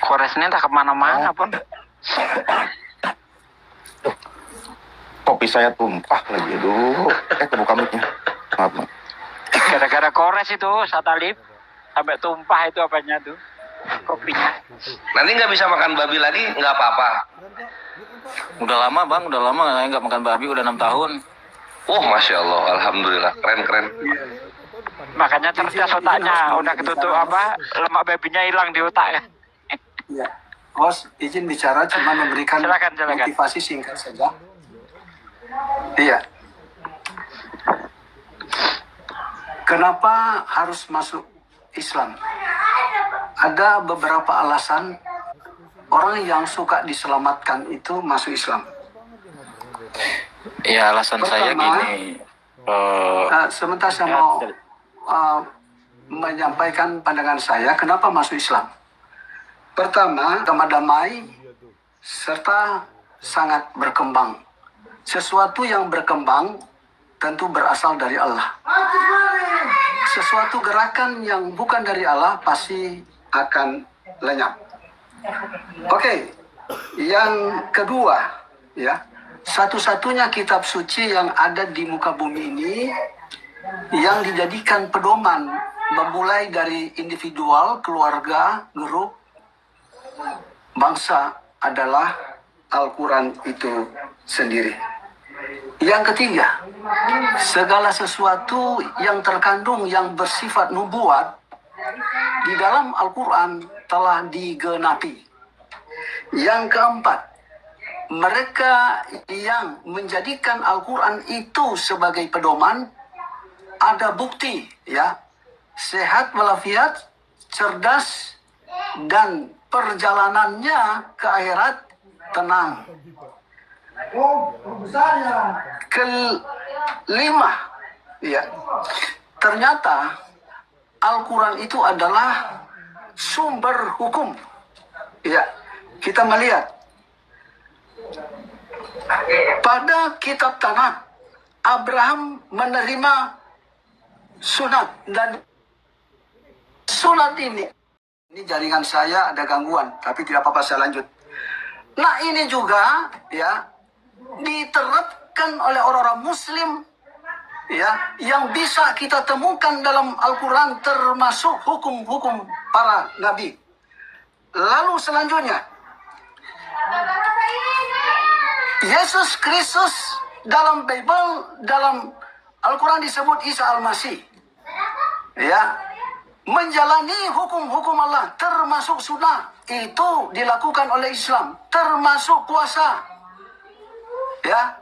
Kores ini entah kemana-mana pun. Kopi saya tumpah lagi, aduh. Kebuka mic-nya. Maaf, Mak. Gara-gara kores itu, Satalip. Sampai tumpah itu apanya tuh. Kopinya. Nanti nggak bisa makan babi lagi, nggak apa-apa. Udah lama Bang, udah lama saya nggak makan babi, udah 6 tahun. Oh, Masya Allah, Alhamdulillah, keren. Makanya cerdas otaknya. Udah ketutup apa, lemak babinya hilang di otak ya. Ya, Bos, izin bicara cuma memberikan Silakan. motivasi singkat saja. Iya. Kenapa harus masuk Islam? Ada beberapa alasan orang yang suka diselamatkan itu masuk Islam. Ya alasan saya Pertama, gini. Sebentar saya mau menyampaikan pandangan saya kenapa masuk Islam. Pertama, agama damai serta sangat berkembang. Sesuatu yang berkembang tentu berasal dari Allah. Sesuatu gerakan yang bukan dari Allah pasti akan lenyap. Oke, yang kedua, ya, satu-satunya kitab suci yang ada di muka bumi ini yang dijadikan pedoman memulai dari individual, keluarga, grup, bangsa adalah Al-Quran itu sendiri. Yang ketiga, segala sesuatu yang terkandung yang bersifat nubuat di dalam Al-Quran telah digenapi. Yang keempat, mereka yang menjadikan Al-Quran itu sebagai pedoman ada bukti, ya, sehat walafiat, cerdas, dan perjalanannya ke akhirat tenang. Kelima, ya, ternyata Al-Quran itu adalah sumber hukum. Ya, kita melihat pada kitab Tanakh, Abraham menerima sunat, dan sunat ini jaringan saya ada gangguan, tapi tidak apa-apa, saya lanjut. Nah, ini juga, ya, diterapkan oleh orang-orang Muslim, ya, yang bisa kita temukan dalam Al-Quran, termasuk hukum-hukum para nabi. Lalu selanjutnya, Yesus Kristus dalam Bible, dalam Al-Quran disebut Isa Al-Masih, ya, menjalani hukum-hukum Allah, termasuk sunnah, itu dilakukan oleh Islam, termasuk puasa, ya,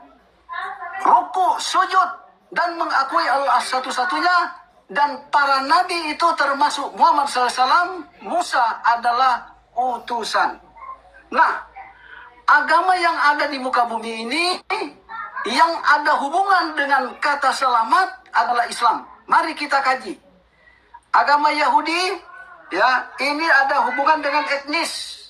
ruku, sujud, dan mengakui Allah satu-satunya, dan para nabi itu termasuk Muhammad SAW, Musa adalah utusan. Nah, agama yang ada di muka bumi ini yang ada hubungan dengan kata selamat adalah Islam. Mari kita kaji. Agama Yahudi, ya, ini ada hubungan dengan etnis.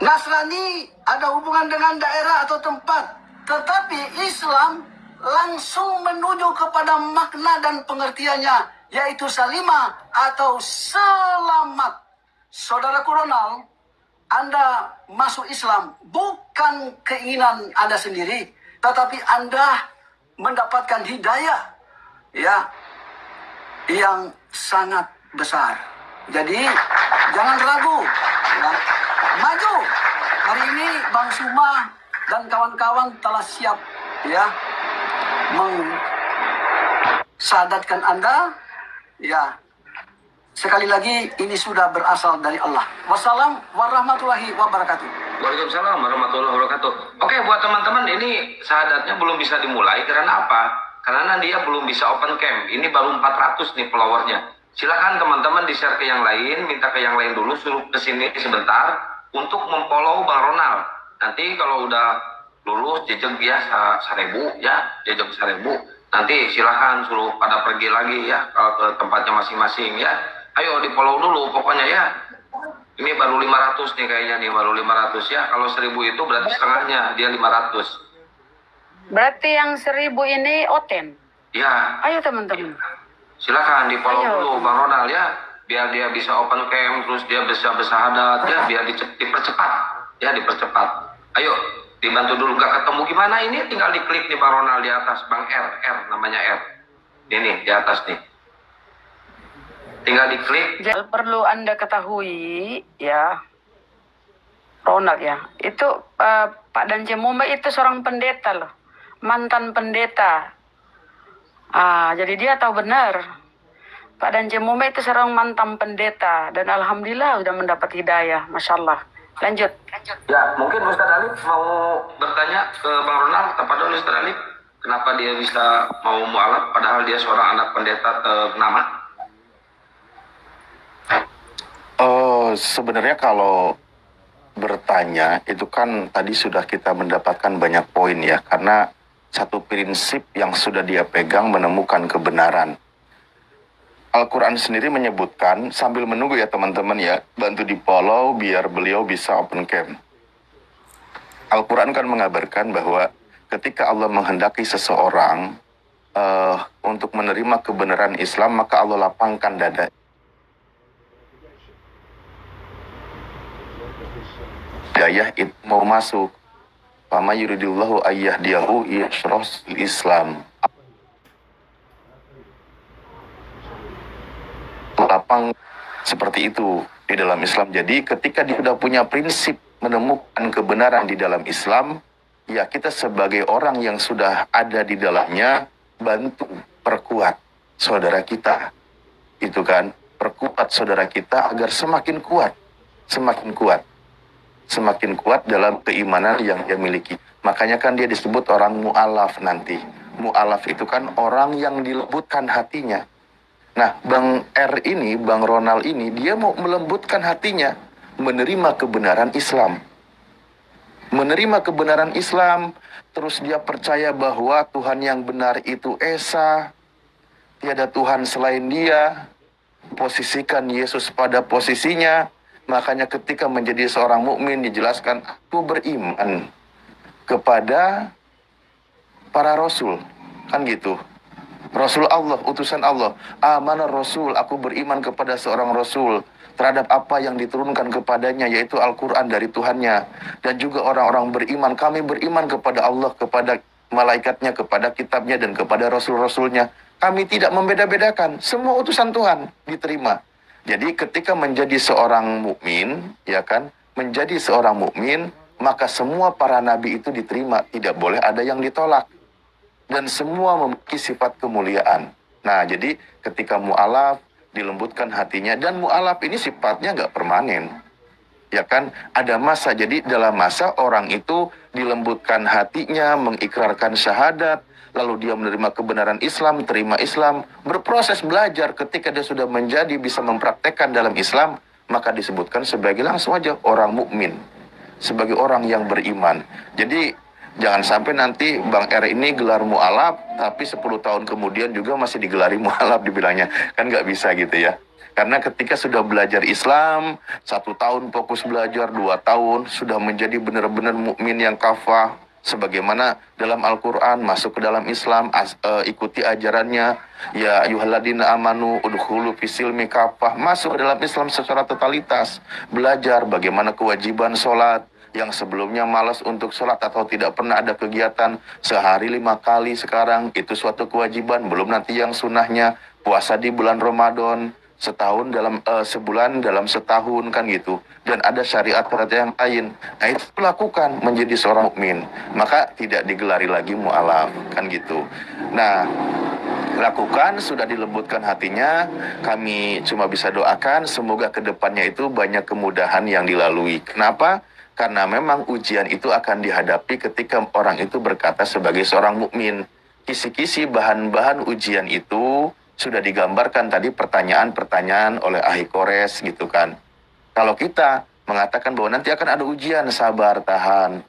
Nasrani ada hubungan dengan daerah atau tempat. Tetapi Islam langsung menuju kepada makna dan pengertiannya, yaitu salimah atau selamat. Saudara Ronald, Anda masuk Islam bukan keinginan Anda sendiri, tetapi Anda mendapatkan hidayah, ya, yang sangat besar. Jadi jangan ragu, ya. Maju. Hari ini Bang Suma dan kawan-kawan telah siap, ya, mengsadatkan Anda, ya. Sekali lagi, ini sudah berasal dari Allah. Wassalam warahmatullahi wabarakatuh. Waalaikumsalam warahmatullahi wabarakatuh. Oke, buat teman-teman, ini syahadatnya belum bisa dimulai karena apa? Karena dia belum bisa open cam. Ini baru 400 nih followernya. Silakan teman-teman di-share ke yang lain, minta ke yang lain dulu, suruh ke sini sebentar untuk memfollow Bang Ronald. Nanti kalau udah lulus jejak dia 1.000 ya, jejak 1.000. Nanti silakan suruh pada pergi lagi ya ke tempatnya masing-masing ya. Ayo di-follow dulu pokoknya ya. Ini baru 500 nih kayaknya nih, baru 500 ya. Kalau 1.000 itu berarti setengahnya, dia 500. Berarti yang 1.000 ini oten. Ya. Ayo teman-teman. Silakan di-follow Ayo. dulu Bang Ronald ya. Biar dia bisa open cam, terus dia bisa bersahadat ya, biar dipercepat. Ya, dipercepat. Ayo, dibantu dulu. Gak ketemu gimana ini? Tinggal diklik nih Bang Ronald di atas. Bang R namanya R. Ini di atas nih. Tinggal diklik. Jadi, perlu Anda ketahui ya, Ronald ya, itu Pak Dance Mumbai itu seorang pendeta loh, mantan pendeta. Jadi dia tahu benar. Pak Dance Mumbai itu seorang mantan pendeta dan alhamdulillah sudah mendapat hidayah, masya Allah. Lanjut. Ya, mungkin Ustaz Alif mau bertanya ke Bang Ronald kepada Ustaz Alif, kenapa dia bisa mau mualaf padahal dia seorang anak pendeta ternama? Sebenarnya kalau bertanya itu kan tadi sudah kita mendapatkan banyak poin ya, karena satu prinsip yang sudah dia pegang menemukan kebenaran. Al-Quran sendiri menyebutkan, sambil menunggu ya teman-teman ya, bantu di follow biar beliau bisa open cam. Al-Quran kan mengabarkan bahwa ketika Allah menghendaki seseorang untuk menerima kebenaran Islam, maka Allah lapangkan dada. Hidayah itu mau masuk. Fama yuridillahu ayyahdiyahu yashrah Islam. Lapang seperti itu di dalam Islam. Jadi ketika dia sudah punya prinsip menemukan kebenaran di dalam Islam, ya kita sebagai orang yang sudah ada di dalamnya, bantu perkuat saudara kita. Itu kan, perkuat saudara kita agar semakin kuat dalam keimanan yang dia miliki. Makanya kan dia disebut orang mu'alaf nanti. Mu'alaf itu kan orang yang dilembutkan hatinya. Nah, Bang R ini, Bang Ronald ini, dia mau melembutkan hatinya, menerima kebenaran Islam. Menerima kebenaran Islam, terus dia percaya bahwa Tuhan yang benar itu Esa, tiada Tuhan selain dia, posisikan Yesus pada posisinya. Makanya ketika menjadi seorang mukmin dijelaskan, aku beriman kepada para rasul, kan gitu. Rasul Allah, utusan Allah. Amanah Rasul, aku beriman kepada seorang Rasul terhadap apa yang diturunkan kepadanya, yaitu Al-Quran dari Tuhannya. Dan juga orang-orang beriman, kami beriman kepada Allah, kepada malaikatnya, kepada kitabnya, dan kepada Rasul-Rasulnya. Kami tidak membeda-bedakan, semua utusan Tuhan diterima. Jadi ketika menjadi seorang mukmin, ya kan, menjadi seorang mukmin, maka semua para nabi itu diterima, tidak boleh ada yang ditolak. Dan semua memiliki sifat kemuliaan. Nah, jadi ketika mu'alaf, dilembutkan hatinya, dan mu'alaf ini sifatnya nggak permanen. Ya kan, ada masa, jadi dalam masa orang itu dilembutkan hatinya, mengikrarkan syahadat, lalu dia menerima kebenaran Islam, terima Islam, berproses belajar. Ketika dia sudah menjadi bisa mempraktekkan dalam Islam, maka disebutkan sebagai langsung aja orang mukmin, sebagai orang yang beriman. Jadi jangan sampai nanti Bang R ini gelar mu'alaf, tapi 10 tahun kemudian juga masih digelari mu'alaf dibilangnya. Kan nggak bisa gitu ya. Karena ketika sudah belajar Islam, 1 tahun fokus belajar, 2 tahun, sudah menjadi benar-benar mukmin yang kafah, sebagaimana dalam Al-Quran, masuk ke dalam Islam, ikuti ajarannya, ya ayyuhalladzina amanu udkhulu fisilmi kafah, masuk ke dalam Islam secara totalitas, belajar bagaimana kewajiban sholat, yang sebelumnya malas untuk sholat atau tidak pernah ada kegiatan, sehari 5 kali sekarang, itu suatu kewajiban, belum nanti yang sunnahnya, puasa di bulan Ramadan, setahun dalam sebulan dalam setahun, kan gitu. Dan ada syariat yang lain. Nah, itu lakukan menjadi seorang mukmin, maka tidak digelari lagi mu'alaf, kan gitu. Nah, lakukan, sudah dilembutkan hatinya. Kami cuma bisa doakan semoga kedepannya itu banyak kemudahan yang dilalui. Kenapa? Karena memang ujian itu akan dihadapi ketika orang itu berkata sebagai seorang mukmin. Kisi-kisi bahan-bahan ujian itu sudah digambarkan tadi pertanyaan-pertanyaan oleh Ahli Kores gitu kan. Kalau kita mengatakan bahwa nanti akan ada ujian, sabar, tahan,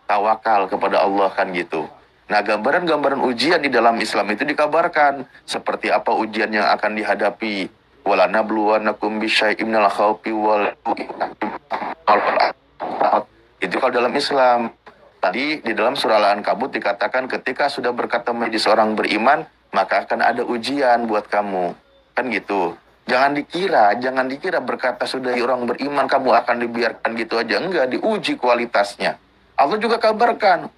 tawakal kepada Allah kan gitu. Nah, gambaran-gambaran ujian di dalam Islam itu dikabarkan seperti apa ujian yang akan dihadapi. Wala nabluwannakum bisyai'im minal khaufi wal itu kalau dalam Islam. Tadi di dalam surah Al-Ankabut dikatakan ketika sudah berkata menjadi seorang beriman, maka akan ada ujian buat kamu. Kan gitu. Jangan dikira berkata sudah orang beriman kamu akan dibiarkan gitu aja. Enggak, diuji kualitasnya. Allah juga kabarkan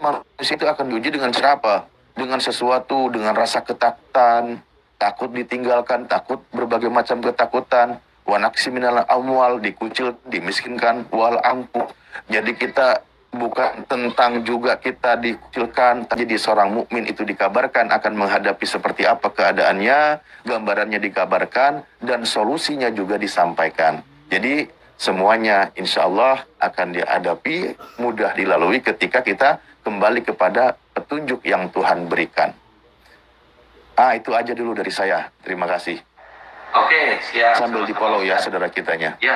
manusia itu akan diuji dengan apa? Dengan sesuatu, dengan rasa ketakutan, takut ditinggalkan, takut berbagai macam ketakutan. Wa naqsi minal amwal, dikucil, dimiskinkan, wal ampu. Jadi kita bukan tentang juga kita dikucilkan, jadi seorang mukmin itu dikabarkan akan menghadapi seperti apa keadaannya, gambarannya dikabarkan, dan solusinya juga disampaikan. Jadi semuanya insya Allah akan dihadapi, mudah dilalui ketika kita kembali kepada petunjuk yang Tuhan berikan. Itu aja dulu dari saya. Terima kasih. Oke, siap. Sambil di-follow ya saudara kitanya. Ya,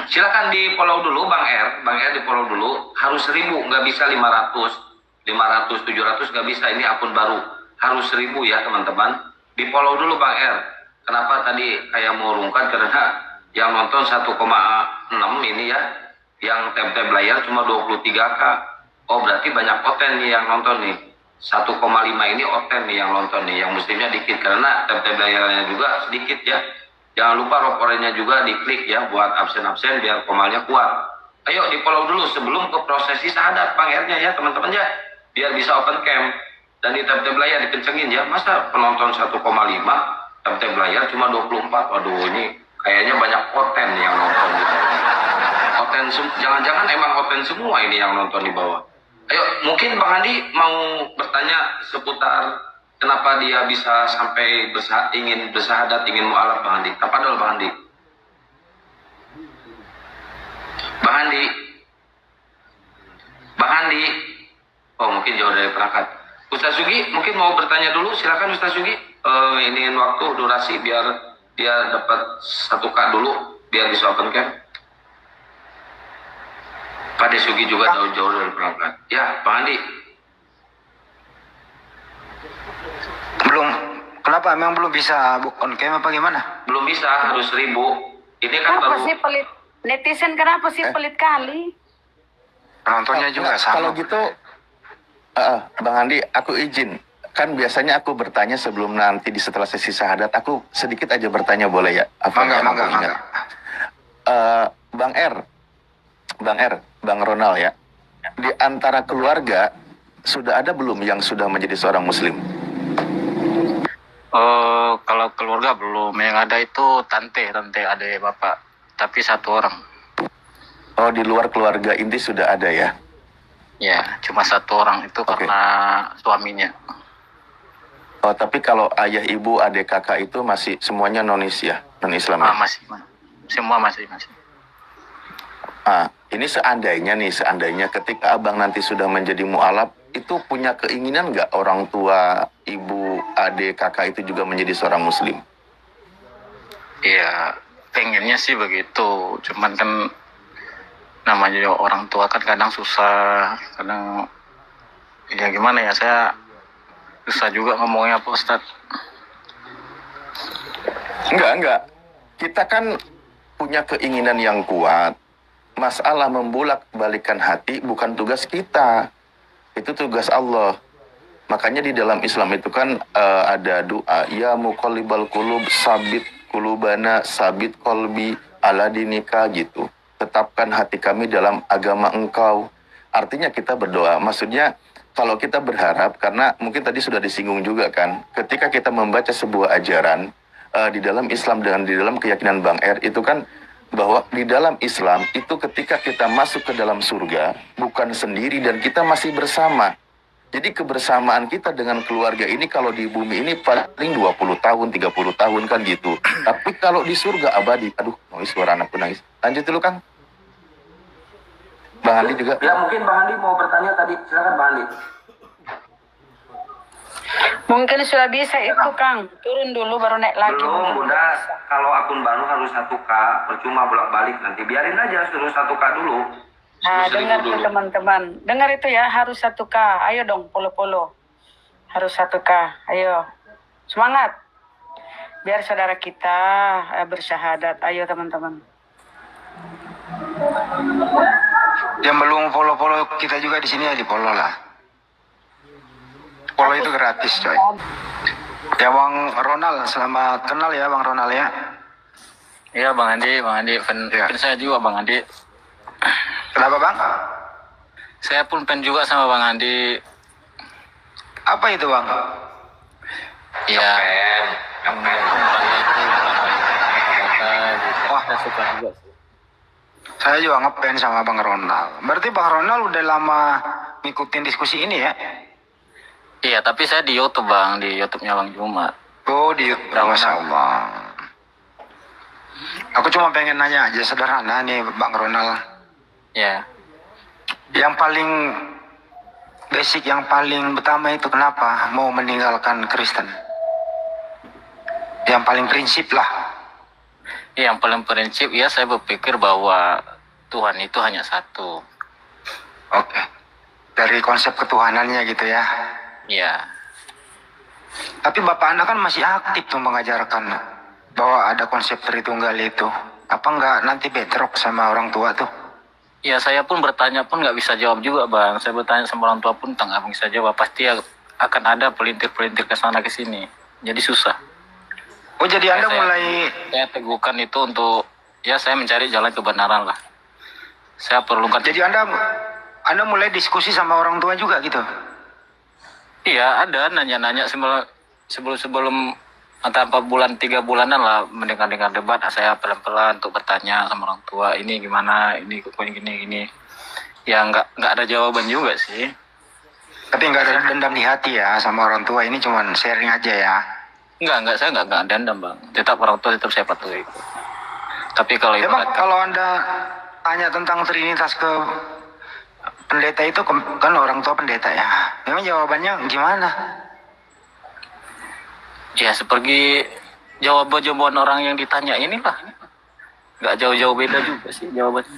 silakan di-follow dulu Bang R. Bang R di-follow dulu. Harus 1.000, nggak bisa 500, 700 nggak bisa. Ini akun baru. Harus 1.000 ya teman-teman. Di-follow dulu Bang R. Kenapa tadi kayak mau rungkat? Karena yang nonton 1,6 ini ya, yang tab-tab layar cuma 23K. Oh berarti banyak oten nih yang nonton nih. 1,5 ini oten nih yang nonton nih, yang muslimnya dikit karena tab-tab layarnya juga sedikit ya. Jangan lupa rop oranye juga diklik ya buat absen-absen biar komalnya kuat. Ayo di follow dulu sebelum ke prosesi syahadat Bang R-nya ya teman-teman ya, biar bisa open cam. Dan di tab-tab layar dikencengin ya, masa penonton 1,5 tab-tab layar cuma 24. Waduh, ini kayaknya banyak oten yang nonton di bawah. Oten, jangan-jangan emang oten semua ini yang nonton di bawah. Ayo, mungkin Bang Andi mau bertanya seputar kenapa dia bisa sampai ingin bersahadat, ingin mu'alaf Bang Andi. Tafadhol Bang Andi. Bang Andi. Bang Andi. Oh, mungkin jauh dari perangkat. Ustaz Sugi, mungkin mau bertanya dulu. Silakan Ustaz Sugi. Ini waktu durasi biar dia dapat 1K dulu, biar bisa open cam. Pak Sugi juga jauh-jauh dari perangkat. Ya, Bang Andi. Belum, kenapa? Emang belum bisa on cam apa gimana? Belum bisa, harus 1.000. Ini kan Kenapa baru... sih pelit? Netizen kenapa sih pelit kali? Penontonnya juga sama. Kalau gitu, Bang Andi, aku izin. Kan biasanya aku bertanya sebelum nanti setelah sesi syahadat, aku sedikit aja bertanya boleh ya? Mangga. Bang R, Bang Ronald ya. Di antara keluarga, sudah ada belum yang sudah menjadi seorang muslim? Kalau keluarga belum, yang ada itu tante adik bapak, tapi 1 orang. Oh, di luar keluarga inti sudah ada ya? Ya, cuma 1 orang itu karena suaminya. Oh, tapi kalau ayah, ibu, adik, kakak itu masih semuanya non-Islam ya? Masih, semua masih. Ini seandainya ketika abang nanti sudah menjadi mu'alaf, itu punya keinginan nggak orang tua, ibu, adik, kakak itu juga menjadi seorang muslim? Iya, pengennya sih begitu. Cuman kan namanya orang tua kan kadang susah, kadang ya gimana ya, saya susah juga ngomongnya Pak Ustadz. Enggak. Kita kan punya keinginan yang kuat. Masalah membolak-balikan hati bukan tugas kita. Itu tugas Allah. Makanya di dalam Islam itu kan ada doa, ya muqallibal qulub sabit qulubana sabit qalbi ala dinika gitu. Tetapkan hati kami dalam agama Engkau. Artinya kita berdoa. Maksudnya kalau kita berharap, karena mungkin tadi sudah disinggung juga kan, ketika kita membaca sebuah ajaran di dalam Islam dan di dalam keyakinan Bang R itu kan bahwa di dalam Islam itu ketika kita masuk ke dalam surga bukan sendiri dan kita masih bersama. Jadi kebersamaan kita dengan keluarga ini kalau di bumi ini paling 20 tahun, 30 tahun kan gitu. Tapi kalau di surga abadi. Aduh, suara anakku nangis. Lanjut dulu Kang. Bang Andi juga. Ya mungkin Bang Andi mau bertanya tadi. Silakan Bang Andi. Mungkin sudah bisa itu, Kang. Turun dulu baru naik lagi. Belum, Bunda. Kalau akun baru harus 1K, percuma bolak-balik nanti. Biarin aja, suruh 1K dulu. Nah, Suruh dengar 1.000 tuh dulu. teman-teman. Dengar itu ya, harus 1K. Ayo dong, polo-polo. Harus 1K. Ayo. Semangat. Biar saudara kita bersyahadat. Ayo teman-teman. Yang belum follow kita juga di sini ya di follow lah. Follow itu gratis coy. Ya Bang Ronald, selamat kenal ya Bang Ronald ya. Iya Bang Andi, fan saya juga Bang Andi. Kenapa Bang? Saya pun fan juga sama Bang Andi. Apa itu Bang? Iya. Wah, saya suka juga sih. saya juga ngefans sama Bang Ronald. Berarti Bang Ronald udah lama ngikutin diskusi ini ya? Iya, tapi saya di YouTube Bang, di YouTube-nya Bang Jumat. Oh di YouTube, Masya Allah. Aku cuma pengen nanya aja sederhana nih Bang Ronald. Ya. Yang paling basic, yang paling pertama itu kenapa mau meninggalkan Kristen? Yang paling prinsip lah. Yang paling prinsip ya saya berpikir bahwa Tuhan itu hanya satu. Oke. Dari konsep ketuhanannya gitu ya. Iya. Tapi Bapak Anda kan masih aktif tuh mengajarkan bahwa ada konsep Tritunggal itu. Apa enggak nanti bentrok sama orang tua tuh? Ya saya pun bertanya pun nggak bisa jawab juga Bang. Saya bertanya sama orang tua pun nggak bisa jawab. Pasti akan ada pelintir-pelintir ke sana ke sini. Jadi susah. Oh jadi Anda saya teguhkan itu untuk ya saya mencari jalan kebenaran lah. Saya perlukan. Jadi Anda mulai diskusi sama orang tua juga gitu? Iya ada nanya-nanya sebelum antara 4 bulan 3 bulanan lah mendengar debat. Saya pelan-pelan untuk bertanya sama orang tua ini gimana, ini gini. Ya nggak ada jawaban juga sih. Tapi nggak ada dendam di hati ya sama orang tua, ini cuman sharing aja ya? Saya nggak dendam Bang. Tetap orang tua tetap saya patuhi. Tapi kalau Emang kalau Anda tanya tentang Trinitas ke pendeta itu kan orang tua pendeta ya. Memang jawabannya gimana? Ya seperti jawaban orang yang ditanya inilah. Nggak jauh-jauh beda juga sih jawabannya.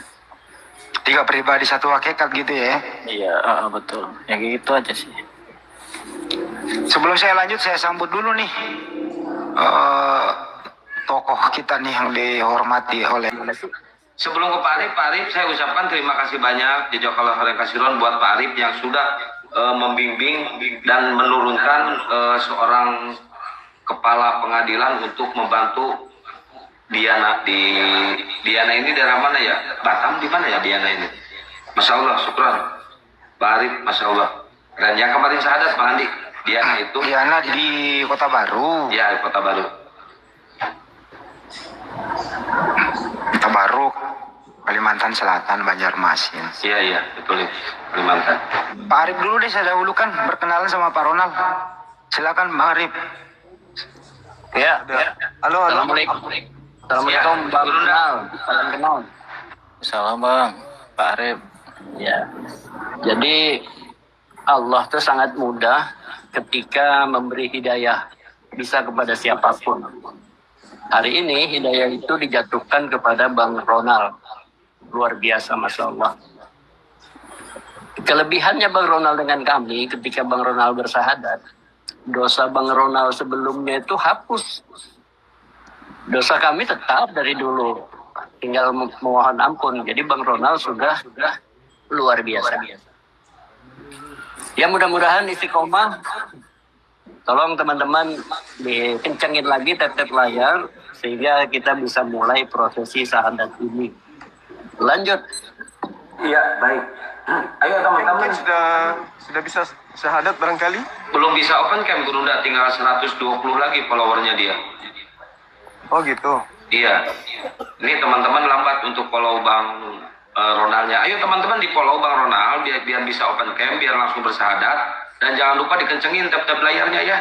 3 pribadi 1 hakikat gitu ya? Iya betul. Ya gitu aja sih. Sebelum saya lanjut, saya sambut dulu nih tokoh kita nih yang dihormati oleh. Sebelum ke Pak Arif, saya ucapkan terima kasih banyak jazakallahu khairan katsiran buat Pak Arif yang sudah membimbing dan menurunkan seorang kepala pengadilan untuk membantu Diana ini dari mana ya? Batam di mana ya Diana ini? Masya Allah, syukran Pak Arif, Masya Allah. Dan yang kemarin syahadat Pak Andi, Diana di Kota Baru. Ya, di Kota Baru. Kota Baru, Kalimantan Selatan, Banjarmasin. Iya, betul itu, Kalimantan. Pak Arif dulu deh, saya dahulukan berkenalan sama Pak Ronald. Silakan Pak Arif. Ya. Halo. Assalamualaikum Bang Ronald. Salam kenal. Salam Bang, Pak Arif. Ya. Jadi Allah itu sangat mudah ketika memberi hidayah, bisa kepada siapapun. Hari ini hidayah itu dijatuhkan kepada Bang Ronald. Luar biasa, Masya Allah. Kelebihannya Bang Ronald dengan kami ketika Bang Ronald bersahadat, dosa Bang Ronald sebelumnya itu hapus. Dosa kami tetap dari dulu, tinggal memohon ampun. Jadi Bang Ronald sudah luar biasa. Ya mudah-mudahan istiqomah. Tolong teman-teman dikencengin lagi tap-tap layar sehingga kita bisa mulai prosesi syahadat ini. Lanjut. Iya, baik. Ayo teman-teman. Sudah bisa syahadat barangkali? Belum bisa open cam Gurunda, tinggal 120 lagi followernya dia. Oh gitu. Iya. Ini teman-teman lambat untuk follow Bang Ronaldnya. Ayo teman-teman di follow Bang Ronald biar bisa open cam, biar langsung bersahadat. Dan jangan lupa dikencengin tab-tab layarnya ya.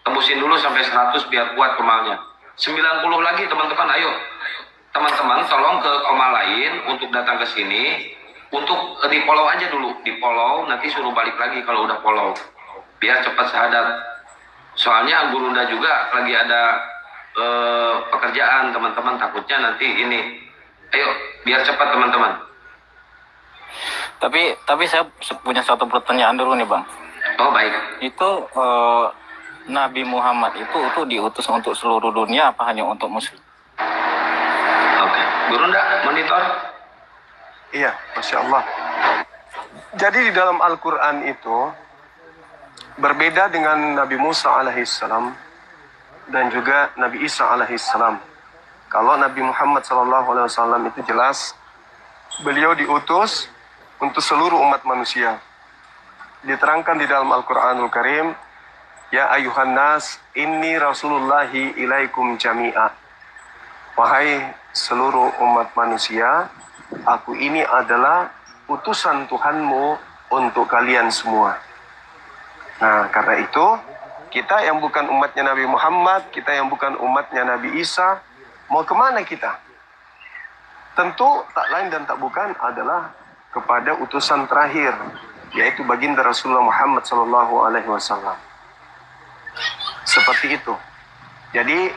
Tembusin dulu sampai 100 biar kuat komalnya. 90 lagi teman-teman, ayo. Teman-teman tolong ke komal lain untuk datang ke sini. Untuk di follow aja dulu. Di follow, nanti suruh balik lagi kalau udah follow. Biar cepat syahadat. Soalnya Gurunda juga lagi ada pekerjaan teman-teman, takutnya nanti ini. Ayo biar cepat teman-teman. Tapi saya punya satu pertanyaan dulu nih Bang. Oh baik. Itu Nabi Muhammad itu diutus untuk seluruh dunia apa hanya untuk Muslim? Oke. Gurunda monitor. Iya, Masya Allah. Jadi di dalam Al-Quran itu berbeda dengan Nabi Musa alaihissalam dan juga Nabi Isa alaihissalam. Kalau Nabi Muhammad SAW itu jelas beliau diutus untuk seluruh umat manusia. Diterangkan di dalam Al-Quranul Karim, ya ayuhan nas, inni rasulullahi ilaikum jami'a. Wahai seluruh umat manusia, aku ini adalah utusan Tuhanmu untuk kalian semua. Nah, karena itu, kita yang bukan umatnya Nabi Muhammad, kita yang bukan umatnya Nabi Isa, mau kemana kita? Tentu tak lain dan tak bukan adalah kepada utusan terakhir, yaitu baginda Rasulullah Muhammad SAW. Seperti itu. Jadi,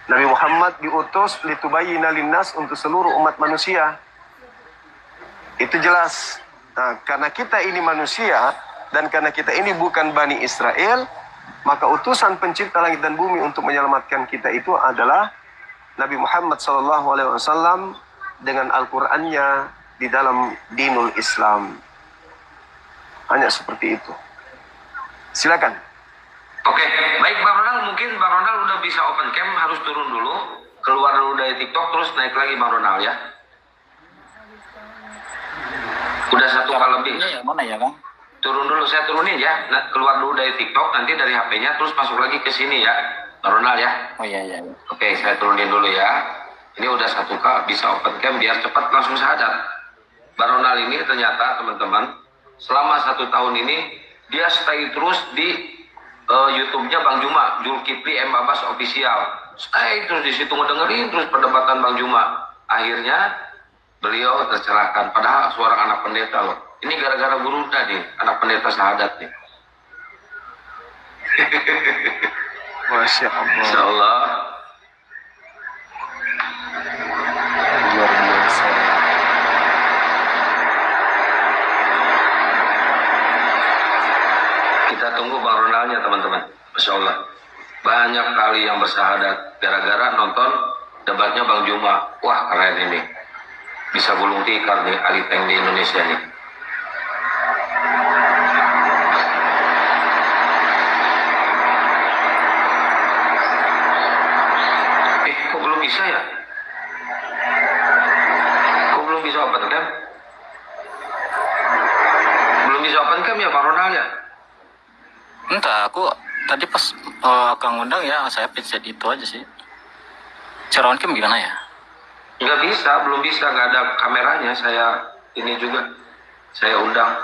Nabi Muhammad diutus litubayyina linnas untuk seluruh umat manusia. Itu jelas. Nah, karena kita ini manusia dan karena kita ini bukan Bani Israel, maka utusan pencipta langit dan bumi untuk menyelamatkan kita itu adalah Nabi Muhammad SAW dengan Al-Qur'annya di dalam dinul Islam. Hanya seperti itu. Silakan. Oke, baik Bang Ronald, mungkin Bang Ronald udah bisa open cam, harus turun dulu, keluar dulu dari TikTok, terus naik lagi Bang Ronald ya. Udah 1 kali lebih. Ini yang mana ya Bang? Turun dulu, saya turunin ya. Nah, keluar dulu dari TikTok, nanti dari HP-nya, terus masuk lagi ke sini ya, Bang Ronald ya. Oh iya. Oke, saya turunin dulu ya. Ini udah 1 kali, bisa open cam, biar cepat langsung syahadat. Bang Ronald ini ternyata teman-teman, selama 1 tahun ini, dia stay terus di YouTube-nya Bang Juma, Zulkifli M. Abbas Official. Stay terus di situ ngedengerin terus perdebatan Bang Juma. Akhirnya beliau tercerahkan. Padahal seorang anak pendeta loh. Ini gara-gara Gurunda nih, anak pendeta syahadat nih. Masya Allah. Insya Allah. Luar biasa. Kita tunggu Bang Ronaldnya teman-teman. Masya Allah. Banyak kali yang bersyahadat gara-gara nonton debatnya Bang Juma. Wah keren ini. Bisa gulung tikar nih ahli tank di Indonesia nih. Kok belum bisa ya? Kok belum bisa open cam? Belum bisa open cam ya Bang Ronald ya? Entah, aku tadi pas Kang undang ya, saya pencet itu aja sih. Cara on cam gimana ya? Nggak bisa, belum bisa, nggak ada kameranya. Saya ini juga, saya undang.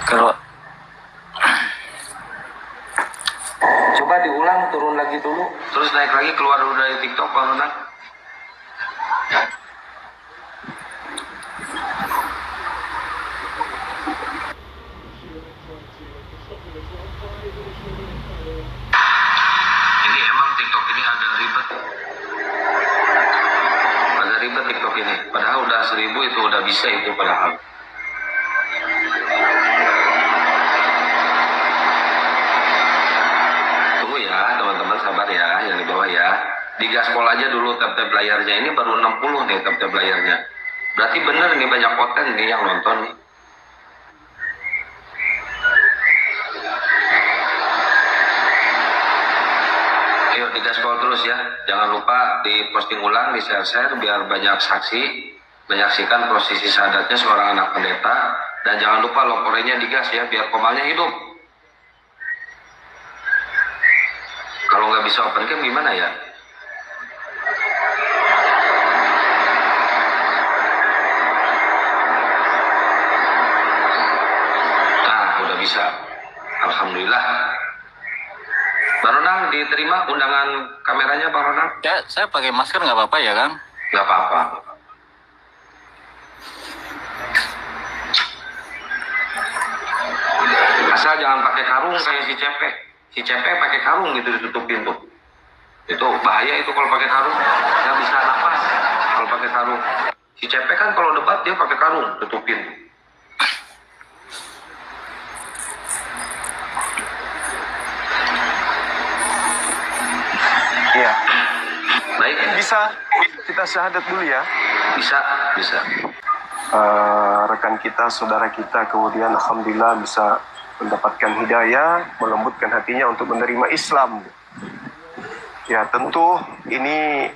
Kalau Coba diulang, turun lagi dulu, terus naik lagi, keluar dulu dari TikTok, Bang Ronald. Ini emang TikTok ini agak ribet. Agak ribet TikTok ini. Padahal udah 1000 itu udah bisa itu padahal. Tunggu ya teman-teman, sabar ya yang di bawah ya. Digaspol aja dulu tab-tab layarnya. Ini baru 60 nih tab-tab layarnya. Berarti bener nih banyak konten nih yang nonton nih. Ayo digaspol terus ya. Jangan lupa diposting ulang, di share-share biar banyak saksi menyaksikan prosesi syahadatnya seorang anak pendeta. Dan jangan lupa loporenya digas ya biar komalnya hidup. Kalau nggak bisa open cam gimana ya? Nah, udah bisa. Alhamdulillah. Bang Ronald, diterima undangan kameranya Bang Ronald? ya, saya pakai masker nggak apa-apa ya Kang? Nggak apa-apa. Asal jangan pakai karung kayak si Cepek. Si Cepek pakai karung gitu ditutupin tuh. Itu bahaya itu kalau pakai karung. Nggak bisa napas kalau pakai karung. Si Cepek kan kalau debat dia pakai karung tutupin. Iya. Baik. Bisa kita syahadat dulu ya. Bisa. Rekan kita, saudara kita kemudian alhamdulillah bisa mendapatkan hidayah, melembutkan hatinya untuk menerima Islam. Ya tentu ini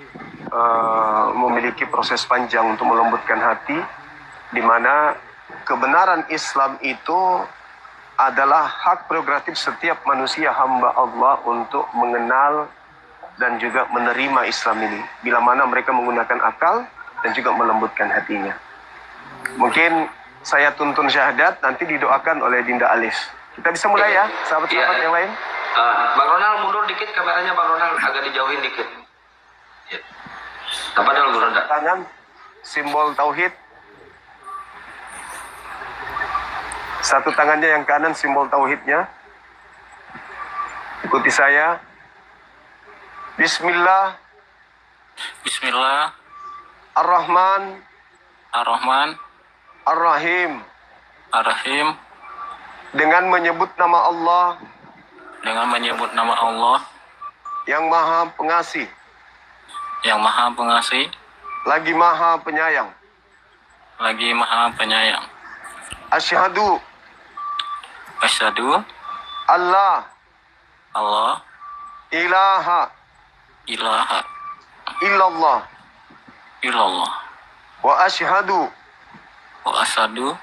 memiliki proses panjang untuk melembutkan hati, di mana kebenaran Islam itu adalah hak prerogatif setiap manusia hamba Allah untuk mengenal dan juga menerima Islam ini, bila mana mereka menggunakan akal dan juga melembutkan hatinya. Mungkin saya tuntun syahadat, nanti didoakan oleh Dinda Alif. Kita bisa mulai ya, sahabat-sahabat yang lain. Bang Ronald mundur dikit kameranya, Bang Ronald agak dijauhin dikit. Ya. Apa dulu Bang Ronald? Tangan, simbol tauhid. Satu tangannya yang kanan simbol tauhidnya. Ikuti saya. Bismillah. Bismillah. Ar-Rahman. Ar-Rahman. Ar-Rahim. Ar-Rahim. Dengan menyebut nama Allah Dengan menyebut nama Allah yang Maha Pengasih, yang Maha Pengasih, lagi Maha Penyayang. lagi Maha Penyayang. Asyhadu Asyhadu Allah Allah ilaha ilaha illallah illallah wa asyhadu wa asyhadu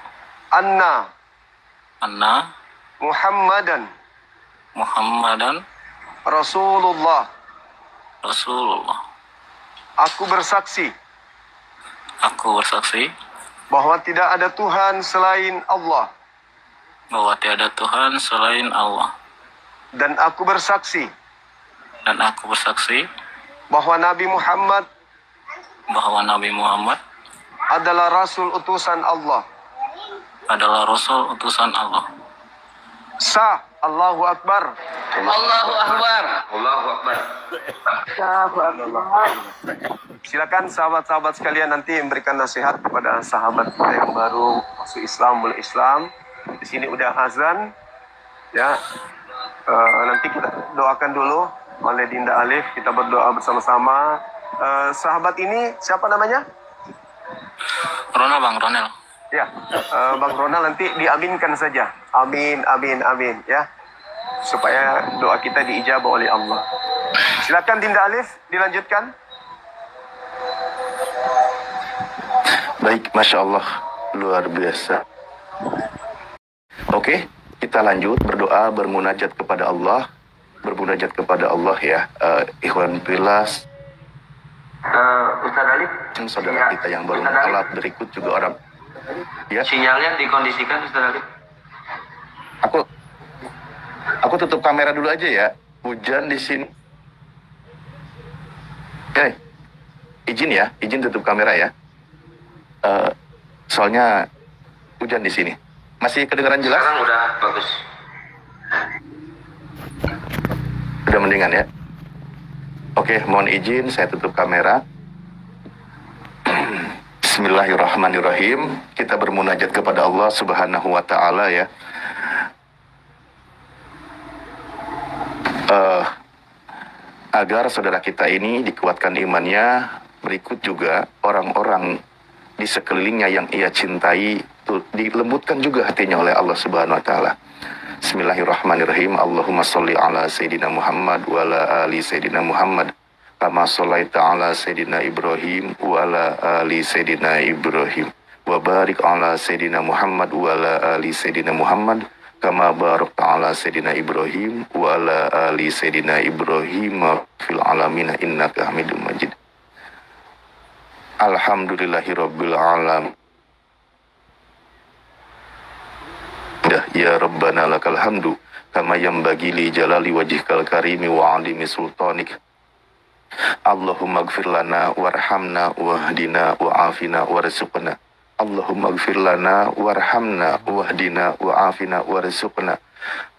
anna anna Muhammadan Muhammadan Rasulullah. Rasulullah. Aku bersaksi bahwa tidak ada Tuhan selain Allah. Bahwa tiada Tuhan selain Allah. Dan aku bersaksi bahwa Nabi Muhammad adalah Rasul utusan Allah. Sah. Allahu Akbar. Allahu Akbar. Allahu Akbar. Silakan sahabat-sahabat sekalian nanti memberikan nasihat kepada sahabat kita yang baru masuk Islam, mulai Islam. Di sini udah azan, ya. Nanti kita doakan dulu oleh Dinda Alif. Kita berdoa bersama-sama. Sahabat ini siapa namanya? Ronald, Bang Ronald. Ya, Bang Ronald nanti diaminkan saja. Amin, amin, amin, ya. Supaya doa kita diijabah oleh Allah. Silakan Dinda Alif, dilanjutkan. Baik, Masya Allah, luar biasa. Oke, kita lanjut berdoa, bermunajat kepada Allah. Bermunajat kepada Allah ya. Ikhwan Pilas. Ustaz Alif, Saudara kita yang baru mualaf, berikut juga orang. Ya. Sinyalnya dikondisikan Ustaz Alif. Aku tutup kamera dulu aja ya. Hujan di sini. Oke. Izin tutup kamera ya. Soalnya hujan di sini. Masih kedengaran jelas? Sekarang udah bagus. Udah mendingan ya. Oke, mohon izin saya tutup kamera. Bismillahirrahmanirrahim. Kita bermunajat kepada Allah Subhanahu wa taala ya. Agar saudara kita ini dikuatkan imannya, berikut juga orang-orang di sekelilingnya yang ia cintai dilembutkan juga hatinya oleh Allah Subhanahu wa taala. Bismillahirrahmanirrahim. Allahumma sholli ala sayyidina Muhammad wa ala ali sayyidina Muhammad kama shallaita ala sayyidina Ibrahim wa ala ali sayyidina Ibrahim wa barik ala sayyidina Muhammad wa ala ali sayyidina Muhammad kama barakta ala sayyidina Ibrahim wa ala ali sayyidina Ibrahim fil alamin innaka Hamidum Majid. Alhamdulillahirabbil alamin. Ya Rabbana lakal hamdu kama yanbaghi li jalali wajhikal karimi wa 'azimi sultanik. Allahumma ighfir lana warhamna wahdina wa'afina warzuqna. Allahumma ighfir lana warhamna wahdina wa'afina warzuqna.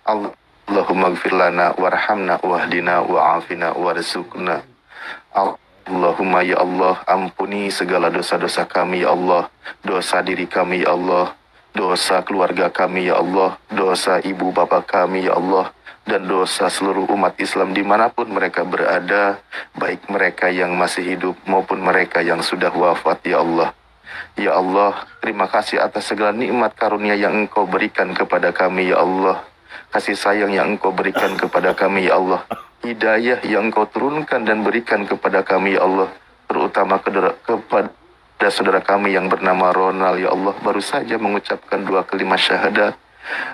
Allahumma gfir lana warhamna wahdina wa'afina warzuqna. Allahumma ya Allah, ampuni segala dosa-dosa kami ya Allah, dosa diri kami ya Allah, dosa keluarga kami ya Allah, dosa ibu bapak kami ya Allah, dan dosa seluruh umat Islam dimanapun mereka berada, baik mereka yang masih hidup maupun mereka yang sudah wafat ya Allah. Ya Allah, terima kasih atas segala nikmat karunia yang Engkau berikan kepada kami ya Allah, kasih sayang yang Engkau berikan kepada kami ya Allah, hidayah yang Engkau turunkan dan berikan kepada kami ya Allah, terutama kepada saudara kami yang bernama Ronald ya Allah, baru saja mengucapkan 2 kalimat syahadat,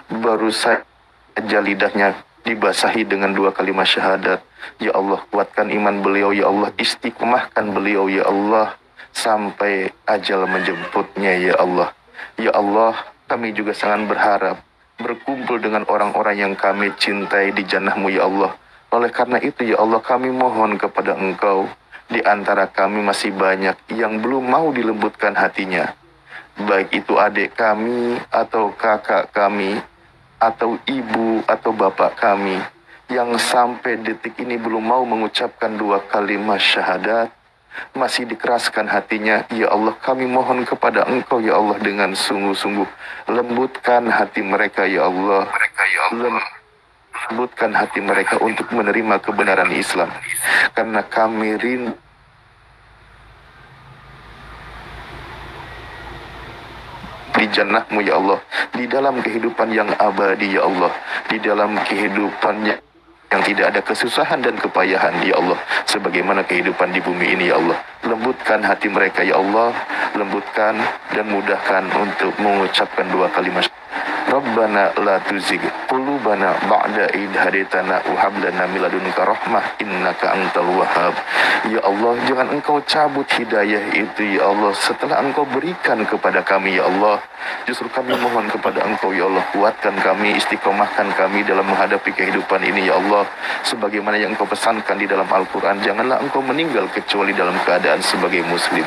baru saja lidahnya dibasahi dengan 2 kalimat syahadat. Ya Allah, kuatkan iman beliau ya Allah, istiqomahkan beliau ya Allah sampai ajal menjemputnya ya Allah. Ya Allah, kami juga sangat berharap berkumpul dengan orang-orang yang kami cintai di jannah-Mu ya Allah. Oleh karena itu ya Allah, kami mohon kepada Engkau, di antara kami masih banyak yang belum mau dilembutkan hatinya, baik itu adik kami atau kakak kami atau ibu atau bapak kami yang sampai detik ini belum mau mengucapkan 2 kalimat syahadat, masih dikeraskan hatinya. Ya Allah, kami mohon kepada Engkau ya Allah dengan sungguh-sungguh, lembutkan hati mereka ya Allah, lembutkan hati mereka untuk menerima kebenaran Islam, karena kami rindu di jannah-Mu ya Allah, di dalam kehidupan yang abadi ya Allah, di dalam kehidupannya yang tidak ada kesusahan dan kepayahan ya Allah, sebagaimana kehidupan di bumi ini ya Allah. Lembutkan hati mereka ya Allah, lembutkan dan mudahkan untuk mengucapkan 2 kalimat. Rabbana la tuzigh qulubana ba'da id hadaitana wa hab lana min ladunka rahmah innaka antal wahhab. Ya Allah, jangan Engkau cabut hidayah itu ya Allah setelah Engkau berikan kepada kami ya Allah. Justru kami mohon kepada Engkau ya Allah, kuatkan kami, istiqomahkan kami dalam menghadapi kehidupan ini ya Allah, sebagaimana yang Engkau pesankan di dalam Al-Quran, janganlah Engkau meninggal kecuali dalam keadaan sebagai muslim.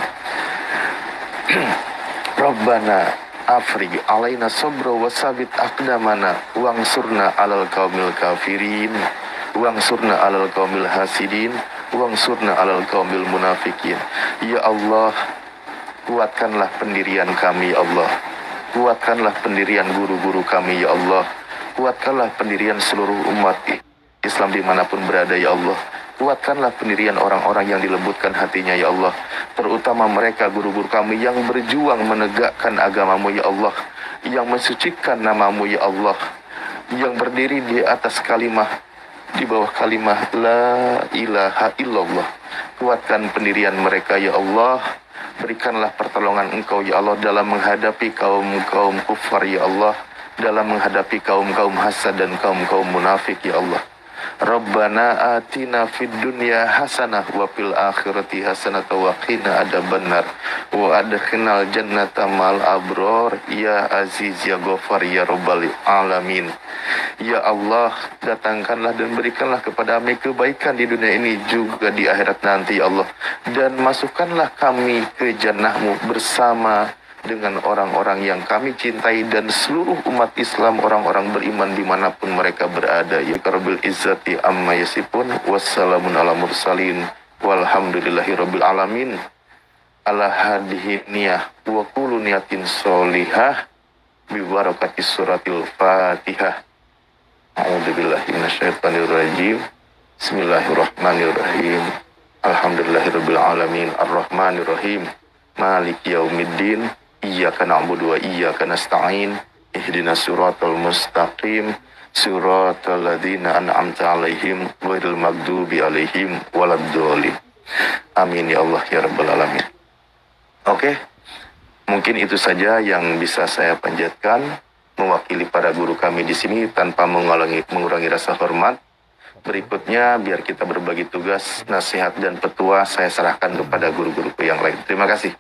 Rabbana afrig alaina sabra wa sabit aqdamana wangsurna alal qaumil kafirin wangsurna alal qaumil hasidin wangsurna alal qaumil munafikin. Ya Allah, kuatkanlah pendirian kami ya Allah, kuatkanlah pendirian guru-guru kami ya Allah, kuatkanlah pendirian seluruh umat Islam dimanapun berada ya Allah, kuatkanlah pendirian orang-orang yang dilembutkan hatinya ya Allah, terutama mereka guru-guru kami yang berjuang menegakkan agama-Mu ya Allah, yang mensucikan nama-Mu ya Allah, yang berdiri di atas kalimah, di bawah kalimah la ilaha illallah. Kuatkan pendirian mereka ya Allah, berikanlah pertolongan Engkau ya Allah dalam menghadapi kaum-kaum kufar ya Allah, dalam menghadapi kaum-kaum hasad dan kaum-kaum munafik ya Allah. Rabbana atina fid dunya hasanah wa fil akhirati hasanah wa qina adzabannar wa adkhilnal jannata mal abror ya aziz ya ghafar ya rabbal alamin. Ya Allah, datangkanlah dan berikanlah kepada kami kebaikan di dunia ini juga di akhirat nanti ya Allah, dan masukkanlah kami ke jannah-Mu bersama dengan orang-orang yang kami cintai dan seluruh umat Islam, orang-orang beriman dimanapun mereka berada. Ya Rabbil Izzati amma yasifun, wassalamun ala mursalin, walhamdulillahi rabbil alamin. Ala hadihi niyah wa kullu niyatin sholihah bi barakati suratil Fatihah. A'udzubillahi minasyaitonir rajim. Bismillahirrahmanirrahim. Alhamdulillahi rabbil alamin, arrahmanir rahim, maliki yaumiddin. Iyyaka na'budu wa iyyaka nasta'in. Ihdinas siratal mustaqim, siratal ladzina an'amta 'alaihim ghairil maghdubi 'alaihim waladdallin. Amin ya Allah ya rabbal alamin. Oke. Mungkin itu saja yang bisa saya panjatkan mewakili para guru kami di sini tanpa mengurangi rasa hormat. Berikutnya biar kita berbagi tugas, nasihat dan petua saya serahkan kepada guru-guruku yang lain. Terima kasih.